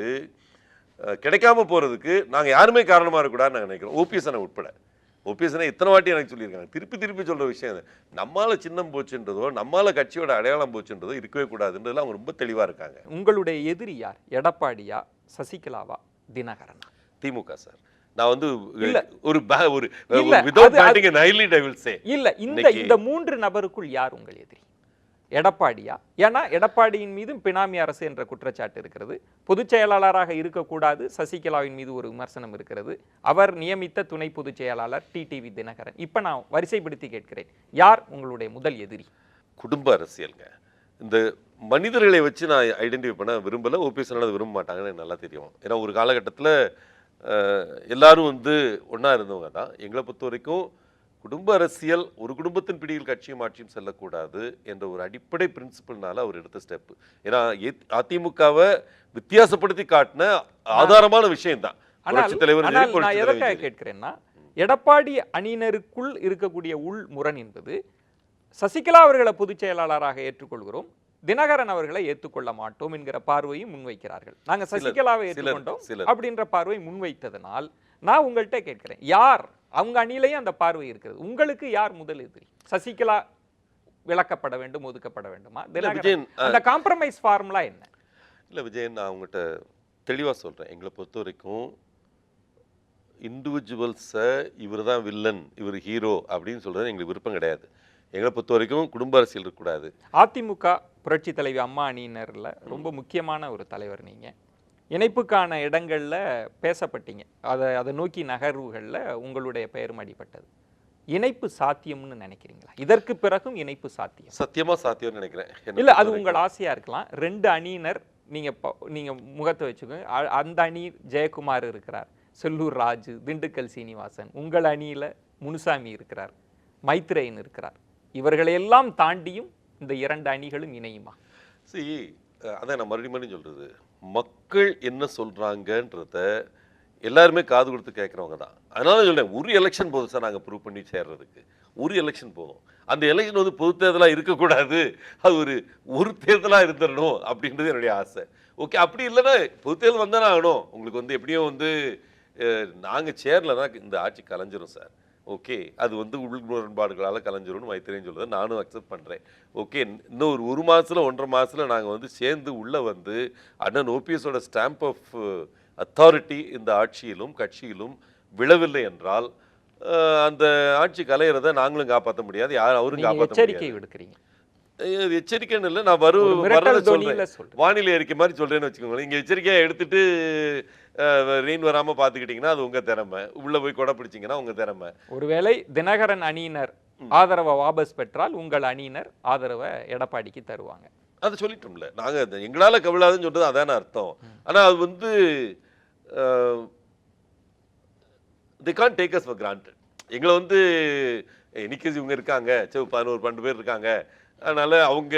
கிடைக்காம போகிறதுக்கு நாங்கள் யாருமே காரணமாக இருக்கக்கூடாதுன்னு நாங்கள் நினைக்கிறோம். ஓபிஎஸ் அண்ணன் உட்பட. ஓபிஎஸ்னா இத்தனை வாட்டி எனக்கு சொல்லியிருக்காங்க. திருப்பி திருப்பி சொல்ற விஷயம் அது. நம்மால சின்னம் போச்சுன்றதோ, நம்மால கட்சியோட அடையாளம் போச்சுன்றதோ இருக்கவே கூடாதுன்றதுல அவங்க ரொம்ப தெளிவா இருக்காங்க. உங்களுடைய எதிரி யார்? எடப்பாடியா, சசிகலாவா, தினகரனா? திமுக சார். நான் வந்து இல்ல. ஒரு இல்ல, without batting an eyelid I will say. இல்ல, இந்த 3 நபருக்குள் யார் உங்கள் எதிரி? எடப்பாடியா? ஏன்னா எடப்பாடியின் மீதும் பினாமி அரசு என்ற குற்றச்சாட்டு இருக்கிறது. பொதுச் செயலாளராக இருக்கக்கூடாது, சசிகலாவின் மீது ஒரு விமர்சனம் இருக்கிறது. அவர் நியமித்த துணை பொதுச் செயலாளர் டிடிவி தினகரன். இப்ப நான் வரிசைப்படுத்தி கேட்கிறேன், யார் உங்களுடைய முதல் எதிரி? குடும்ப அரசியல்ங்க. இந்த மனிதர்களை வச்சு நான் ஐடென்டிஃபை பண்ண விரும்பல. ஓபிஎஸ் அதை விரும்ப மாட்டாங்கன்னு எனக்கு நல்லா தெரியும். ஏன்னா ஒரு காலகட்டத்தில் எல்லாரும் வந்து ஒன்றா இருந்தவங்க தான். எங்களை பொறுத்த வரைக்கும் குடும்ப அரசியல், ஒரு குடும்பத்தின் பிடியில் கட்சியும் ஆட்சியும் செல்லக்கூடாது என்ற ஒரு அடிப்படை பிரின்சிபல்னால அவர் எடுத்த ஸ்டெப். ஏன்னா அதிமுகவை வித்தியாசப்படுத்தி காட்டின ஆதாரமான விஷயம் தான். நான் எதற்காக கேட்கிறேன்னா, எடப்பாடி அணியினருக்குள் இருக்கக்கூடிய உள் முரண் என்பது, சசிகலா அவர்களை பொதுச் செயலாளராக ஏற்றுக்கொள்கிறோம், தினகரன் அவர்களை ஏற்றுக்கொள்ள மாட்டோம் என்கிற பார்வையும் முன்வைக்கிறார்கள். நாங்க சசிகலாவை ஏற்றுக்கொண்டோம் அப்படின்ற பார்வை முன்வைத்ததனால் நான் உங்கள்கிட்ட கேட்கிறேன், யார் அவங்க அணியிலேயே அந்த பார்வை இருக்கிறது, உங்களுக்கு யார் முதல் எதிரி? சசிகலா விளக்கப்பட வேண்டும், ஒதுக்கப்பட வேண்டுமா? தினகரன் அந்த காம்ப்ரமைஸ் ஃபார்முலா என்ன? இல்ல விஜயன், நான் உங்கள்கிட்ட தெளிவா சொல்றேன். எங்களை பொறுத்த வரைக்கும் இண்டிவிஜுவல்ஸை இவர் தான் வில்லன், இவர் ஹீரோ அப்படின்னு சொல்றது எங்களுக்கு விருப்பம் கிடையாது. எங்களை பொறுத்த வரைக்கும் குடும்ப அரசியல் இருக்கக்கூடாது. அதிமுக புரட்சி தலைவி அம்மா அணியினர்ல ரொம்ப முக்கியமான ஒரு தலைவர் நீங்க. இணைப்புக்கான இடங்கள்ல பேசப்பட்டீங்க, அதை நோக்கி நகர்வுகள்ல உங்களுடைய பெயரும் அடிபட்டது. இணைப்பு சாத்தியம்னு நினைக்கிறீங்களா? இதற்கு பிறகும் இணைப்பு சாத்தியம்? சத்தியமா சாத்தியம்னு நினைக்கிறேன். இல்ல, அது உங்கள் ஆசையா இருக்கலாம். 2 அணியினர் நீங்க முகத்தை வச்சுக்கோங்க. அந்த அணி ஜெயக்குமார் இருக்கிறார், செல்லூர் ராஜு, திண்டுக்கல் சீனிவாசன். உங்கள் அணியில முனுசாமி இருக்கிறார், மைத்ரேயன் இருக்கிறார். இவர்களையெல்லாம் தாண்டியும் இந்த 2 அணிகளும் இணையுமா? அதான் நான் மறுபடியும் சொல்றது, மக்கள் என்ன சொல்றாங்கன்றத எல்லாருமே காது கொடுத்து கேட்குறவங்க தான். அதனால சொல்றேன், ஒரு எலெக்ஷன் போதும் சார் நாங்கள் ப்ரூவ் பண்ணி சேர்றதுக்கு. ஒரு எலெக்ஷன் போதும். அந்த எலெக்ஷன் வந்து பொது தேர்தலாக இருக்கக்கூடாது, அது ஒரு தேர்தலாக இருந்துடணும் அப்படின்றது என்னுடைய ஆசை. ஓகே, அப்படி இல்லைன்னா பொது தேர்தல் வந்தானே ஆகணும். உங்களுக்கு வந்து எப்படியும் வந்து நாங்கள் சேர்லன்னா இந்த ஆட்சி கலைஞ்சிரும் சார். ஓகே, அது வந்து உள் முரண்பாடுகளால் கலைஞ்சிரும்னு மைத்திரேயன் சொல்லுறது நானும் அக்செப்ட் பண்ணுறேன். ஓகே, இன்னும் ஒரு மாதத்தில் 1.5 மாதத்தில் நாங்கள் வந்து சேர்ந்து உள்ளே வந்து அண்ணன் ஓபிஎஸோட ஸ்டாம்ப் ஆஃப் அத்தாரிட்டி இந்த ஆட்சியிலும் கட்சியிலும் விழவில்லை என்றால் அந்த ஆட்சி கலையிறத நாங்களும் காப்பாற்ற முடியாது, யாரும் அவரும் காப்பாற்ற முடியாது. எச்சரிக்கை விடுக்கிறீங்க? எச்சரிக்கைன்னு இல்லை, நான் வர்றதை சொல்றேன். வானிலை அறிக்கை மாதிரி சொல்றேன்னு வச்சுக்கோங்களேன். இங்கே எச்சரிக்கையாக எடுத்துட்டு ரெயின் வராமல் பார்த்துக்கிட்டிங்கன்னா அது உங்கள் திறமை, உள்ளே போய் கொடை பிடிச்சிங்கன்னா உங்கள் திறமை. ஒருவேளை தினகரன் அணியினர் ஆதரவை வாபஸ் பெற்றால் உங்கள் அணியினர் ஆதரவை எடப்பாடிக்கு தருவாங்க. அதை சொல்லிட்டோம்ல, நாங்கள் எங்களால் கவிழாதுன்னு சொல்றது அதான அர்த்தம். ஆனால் அது வந்து they can't take us for granted. எங்களை வந்து இன்னைக்கு இவங்க இருக்காங்க, 11-12 பேர் இருக்காங்க, அதனால அவங்க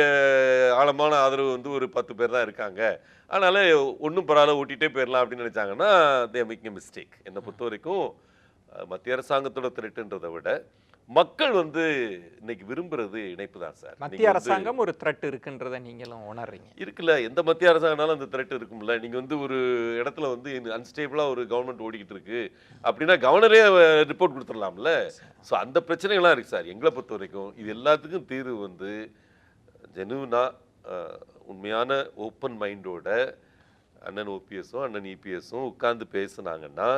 ஆழமான ஆதரவு வந்து ஒரு 10 பேர் தான் இருக்காங்க, அதனால ஒன்றும் பரவாயில்ல ஓட்டிகிட்டே போயிடலாம் அப்படின்னு நினைச்சாங்கன்னா தே மேக்கிங் எ மிஸ்டேக். என்னை பொறுத்த வரைக்கும் மத்திய அரசாங்கத்தோட த்ரெட்டுன்றதை விட மக்கள் வந்து இன்னைக்கு விரும்புறது இணைப்பு தான் சார். மத்திய அரசாங்கம் ஒரு த்ரெட் இருக்குன்றதை நீங்களும் உணர்றீங்க? இருக்குல்ல, எந்த மத்திய அரசாங்கனாலும் அந்த த்ரெட் இருக்கும்ல. நீங்க வந்து ஒரு இடத்துல வந்து அன்ஸ்டேபிளா ஒரு கவர்மெண்ட் ஓடிக்கிட்டு இருக்கு அப்படின்னா கவர்னரே ரிப்போர்ட் கொடுத்துடலாம்ல. ஸோ அந்த பிரச்சனைகள்லாம் இருக்கு சார். எங்களை பொறுத்த வரைக்கும் இது எல்லாத்துக்கும் தீர்வு வந்து ஜெனுவினா உண்மையான ஓப்பன் மைண்டோட அண்ணன் ஓபிஎஸும் அண்ணன் இபிஎஸும் உட்கார்ந்து பேசுனாங்கன்னா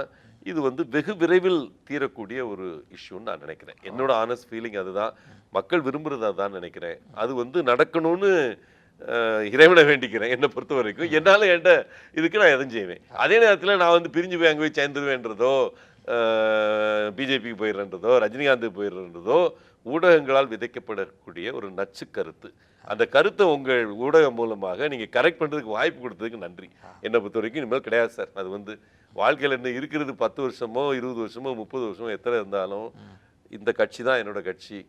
இது வந்து வெகு விரைவில் தீரக்கூடிய ஒரு இஷ்யூன்னு நான் நினைக்கிறேன். என்னோட ஆனஸ்ட் ஃபீலிங் அதுதான். மக்கள் விரும்புறது அதான் நினைக்கிறேன். அது வந்து நடக்கணும்னு இறைவனை வேண்டிக்கிறேன். என்னை பொறுத்த வரைக்கும் என்னால் இதுக்கு நான் எதுவும் செய்வேன். அதே நேரத்தில் நான் வந்து பிரிஞ்சு போய் அங்கே போய் சேர்ந்துருவேன்றதோ, பிஜேபிக்கு போயிடுறன்றதோ, ரஜினிகாந்துக்கு போயிடுறன்றதோ ஊடகங்களால் விதைக்கப்படக்கூடிய ஒரு நச்சு கருத்து. அந்த கருத்தை உங்கள் ஊடகம் மூலமாக நீங்கள் கரெக்ட் பண்ணுறதுக்கு வாய்ப்பு கொடுத்ததுக்கு நன்றி. என்னை பொறுத்த வரைக்கும் இனிமேல் கிடையாது சார். அது வந்து வாழ்க்கையில் என்ன இருக்கிறது 10 வருஷமோ 20 வருஷமோ 30 வருஷமோ எத்தனை இருந்தாலும் இந்த கட்சி தான் என்னோட கட்சி.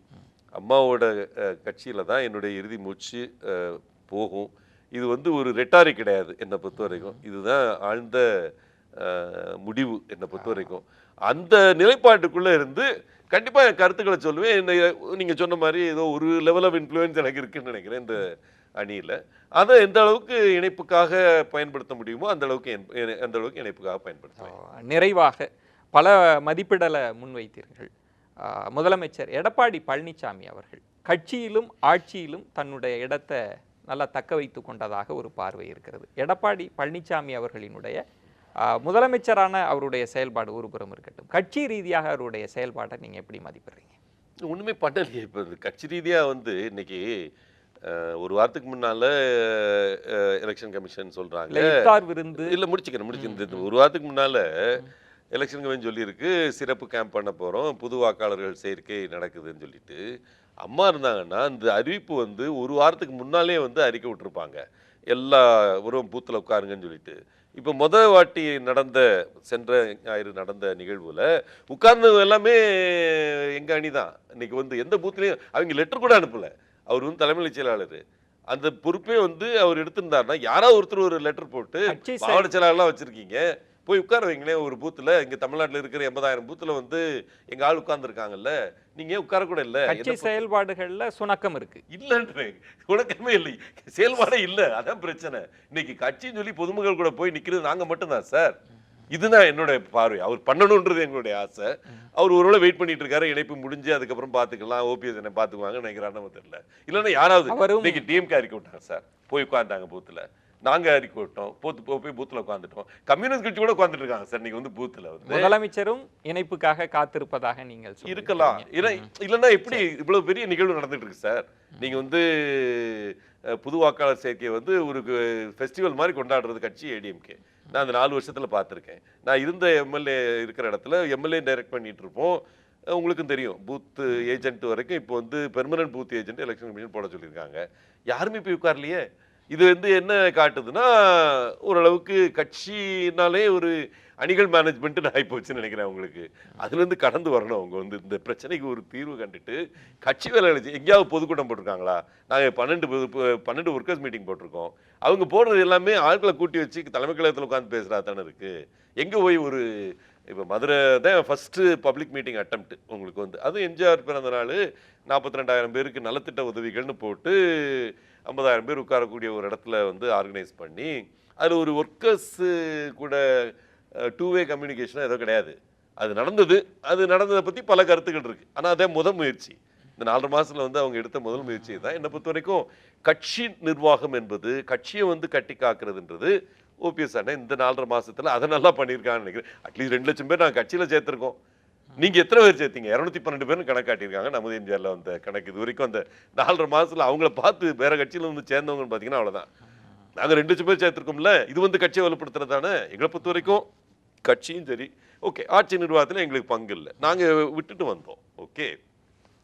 அம்மாவோட கட்சியில் தான் என்னுடைய இறுதி மூச்சு போகும். இது வந்து ஒரு ரெட்டாரிக் கிடையாது என்னை பொறுத்த வரைக்கும். இதுதான் ஆழ்ந்த முடிவு என்னை பொறுத்த வரைக்கும். அந்த நிலைப்பாட்டுக்குள்ளே இருந்து கண்டிப்பாக என் கருத்துக்களை சொல்லுவேன். என்ன நீங்கள் சொன்ன மாதிரி ஏதோ ஒரு லெவல் ஆஃப் இன்ஃப்ளூயன்ஸ் எனக்கு இருக்குன்னு நினைக்கிறேன் இந்த அணியில். அதை எந்த அளவுக்கு இணைப்புக்காக பயன்படுத்த முடியுமோ அந்த அளவுக்கு இணைப்புக்காக பயன்படுத்துவேன். நிறைவாக பல மதிப்பிடலை முன்வைத்தீர்கள். முதலமைச்சர் எடப்பாடி பழனிசாமி அவர்கள் கட்சியிலும் ஆட்சியிலும் தன்னுடைய இடத்தை நல்லா தக்க வைத்து கொண்டதாக ஒரு பார்வை இருக்கிறது. எடப்பாடி பழனிசாமி அவர்களினுடைய முதலமைச்சரான அவருடைய செயல்பாடு ஒருபுறம் இருக்கட்டும், கட்சி ரீதியாக அவருடைய செயல்பாட்டை நீங்கள் எப்படி மதிப்பிடுறீங்க? ஒன்றுமே பண்ணலையே. இப்போ கட்சி ரீதியாக இன்னைக்கு ஒரு வாரத்துக்கு முன்னால எலெக்ஷன் கமிஷன் சொல்றாங்க இஃப்தார் விருந்து இல்லை முடிச்சுக்கிறேன் ஒரு வாரத்துக்கு முன்னால எலெக்ஷன் கமிஷன் சொல்லியிருக்கு சிறப்பு கேம்ப் பண்ண போகிறோம், புது வாக்காளர்கள் சேர்க்கை நடக்குதுன்னு சொல்லிட்டு. அம்மா இருந்தாங்கன்னா அந்த அறிவிப்பு ஒரு வாரத்துக்கு முன்னாலே அறிக்கை விட்டுருப்பாங்க, எல்லா உறவும் பூத்தில் உட்காருங்கன்னு சொல்லிட்டு. இப்போ வாட்டி சென்ற ஞாயிறு நடந்த நிகழ்வுல உட்கார்ந்தது எல்லாமே எங்க அணி தான். இன்னைக்கு எந்த பூத்துலையும் அவங்க லெட்டர் கூட அனுப்பல. அவர் தலைமை செயலாளர் அந்த பொறுப்பே அவர் எடுத்திருந்தாருன்னா யாராவது ஒருத்தர் ஒரு லெட்டர் போட்டு மாவட்ட செயலாளர்லாம் வச்சிருக்கீங்க போய் உட்கார வைங்களேன் ஒரு பூத்துல. இங்க தமிழ்நாட்டில் இருக்கிற 80,000 பூத்துல எங்க ஆள் உட்கார்ந்துருக்காங்கல்ல, நீங்க உட்கார கூட இல்ல. கட்சி செயல்பாடுகள்ல சுணக்கம் இருக்கு இல்லன்றேன், சுணக்கமே இல்லை, செயல்பாடே இல்ல. அதான் பிரச்சனை. இன்னைக்கு கட்சின்னு சொல்லி பொதுமக்கள் கூட போய் நிக்கிறது நாங்க மட்டும்தான் சார். இதுதான் என்னோட பார்வை. அவர் பண்ணணும்ன்றது எங்களுடைய ஆசை. அவர் ஒருவேளை வெயிட் பண்ணிட்டு இருக்காரு, இணைப்பு முடிஞ்சு அதுக்கப்புறம் பாத்துக்கலாம், ஓபிஎஸ் என்ன பாத்துக்குவாங்க நினைக்கிறான்னு தெரியல. இல்லைன்னா யாராவது இன்னைக்கு டிஎம்கே அறிக்கை விட்டாங்க சார், போய் உட்கார்ந்தாங்க பூத்துல. நாங்க அறிக்கை விட்டோம், போய் பூத்துல உட்காந்துட்டோம். கம்யூனிஸ்ட் கட்சி கூட உட்காந்துட்டு இருக்காங்க சார் இன்னைக்கு பூத்துல. முதலமைச்சரும் இணைப்புக்காக காத்திருப்பதாக நீங்கள் இருக்கலாம். இல்லைன்னா எப்படி இவ்வளவு பெரிய நிகழ்வு நடந்துட்டு இருக்கு சார். நீங்க புது வாக்காளர் சேர்க்கை ஒரு ஃபெஸ்டிவல் மாதிரி கொண்டாடுறது கட்சி ஏடிஎம்கே. நான் அந்த 4 வருஷத்துல பார்த்துருக்கேன். நான் இருந்த எம்எல்ஏ இருக்கிற இடத்துல எம்எல்ஏ டைரக்ட் பண்ணிட்டு இருப்போம். உங்களுக்கும் தெரியும், பூத் ஏஜென்ட் வரைக்கும் இப்போ permanent booth agent election commission போட சொல்லியிருக்காங்க. யாருமே போய் உட்கார்லையே. இது என்ன காட்டுதுன்னா ஓரளவுக்கு கட்சினாலே ஒரு அணிகள் மேனேஜ்மெண்ட் ஆகி போச்சுன்னு நினைக்கிறேன். உங்களுக்கு அதுலேருந்து கடந்து வரணும். அவங்க இந்த பிரச்சனைக்கு ஒரு தீர்வு கண்டுட்டு கட்சி வேலை எங்கேயாவது பொதுக்கூட்டம் போட்டிருக்காங்களா? நாங்கள் 12 ஒர்க்கர்ஸ் மீட்டிங் போட்டிருக்கோம். அவங்க போடுறது எல்லாமே ஆட்களை கூட்டி வச்சு தலைமை கழகத்தில் உட்காந்து பேசுகிறா தானே இருக்கு. எங்கே போய் இப்போ மதுரை தான் ஃபர்ஸ்ட் பப்ளிக் மீட்டிங் அட்டெம்ப்ட் உங்களுக்கு அதுவும் எம்ஜிஆர் பிறந்த நாள் 42,000 பேருக்கு நலத்திட்ட உதவிகள்னு போட்டு 50,000 பேர் உட்காரக்கூடிய ஒரு இடத்துல ஆர்கனைஸ் பண்ணி அதில் ஒரு ஒர்க்கர்ஸ் கூட 2-வே கம்யூனிகேஷன் ஏதோ கிடையாது. அது நடந்ததை பற்றி பல கருத்துக்கள் இருக்கு. ஆனால் அதே முதல் முயற்சி இந்த 4 மாசத்துல அவங்க எடுத்த முதல் முயற்சி தான். என்னை பொறுத்த வரைக்கும் கட்சி நிர்வாகம் என்பது கட்சியை கட்டி காக்குறதுன்றது ஓபிஎஸ் அண்ணன் இந்த 4.5 மாசத்துல அதை நல்லா பண்ணியிருக்கான்னு நினைக்கிறேன். அட்லீஸ்ட் 2 லட்சம் பேர் நாங்கள் கட்சியில் சேர்த்திருக்கோம். நீங்க எத்தனை பேர் சேர்த்தீங்க? 212 பேர் கணக்காட்டியிருக்காங்க. நமது எம்ஜிஆர்ல வந்த கணக்கு இது வரைக்கும் அந்த 4.5 மாசத்துல அவங்கள பார்த்து வேற கட்சியில சேர்ந்தவங்கன்னு பாத்தீங்கன்னா அவ்வளவுதான். நாங்க 2 லட்சம் பேர் சேர்த்திருக்கோம்ல. இது கட்சியை வலுப்படுத்துறதானே. எங்களை பொறுத்த வரைக்கும் கட்சியும் சரி, ஓகே, ஆட்சி நிர்வாகத்துல எங்களுக்கு பங்கு இல்லை, நாங்க விட்டுட்டு வந்தோம். ஓகே,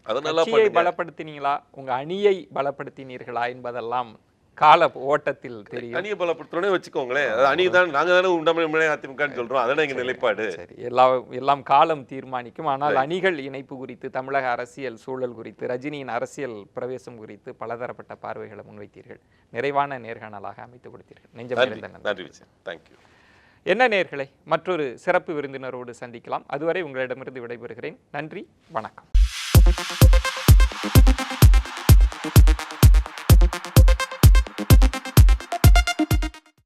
அதனால பலப்படுத்தினீங்களா, உங்க அணியை பலப்படுத்தினீர்களா என்பதெல்லாம் கால ஓட்டத்தில் தெரியும். அணியை பலப்படுத்தணும்னே வச்சுக்கோங்களேன். அணி தான் நாங்க தானே உண்டமை அதிமுகன்னு சொல்றோம். அதனால எங்க நிலைப்பாடு சரி, எல்லாம் காலம் தீர்மானிக்கும். ஆனால் அணிகள் இணைப்பு குறித்து, தமிழக அரசியல் சூழல் குறித்து, ரஜினியின் அரசியல் பிரவேசம் குறித்து பலதரப்பட்ட பார்வைகளை முன்வைத்தீர்கள். நிறைவான நேர்காணலாக அமைத்துக் கொடுத்தீர்கள். நன்றி. தேங்க்யூ. என்ன நேயர்களே, மற்றொரு சிறப்பு விருந்தினரோடு சந்திக்கலாம். அதுவரை உங்களிடமிருந்து விடைபெறுகிறேன். நன்றி, வணக்கம்.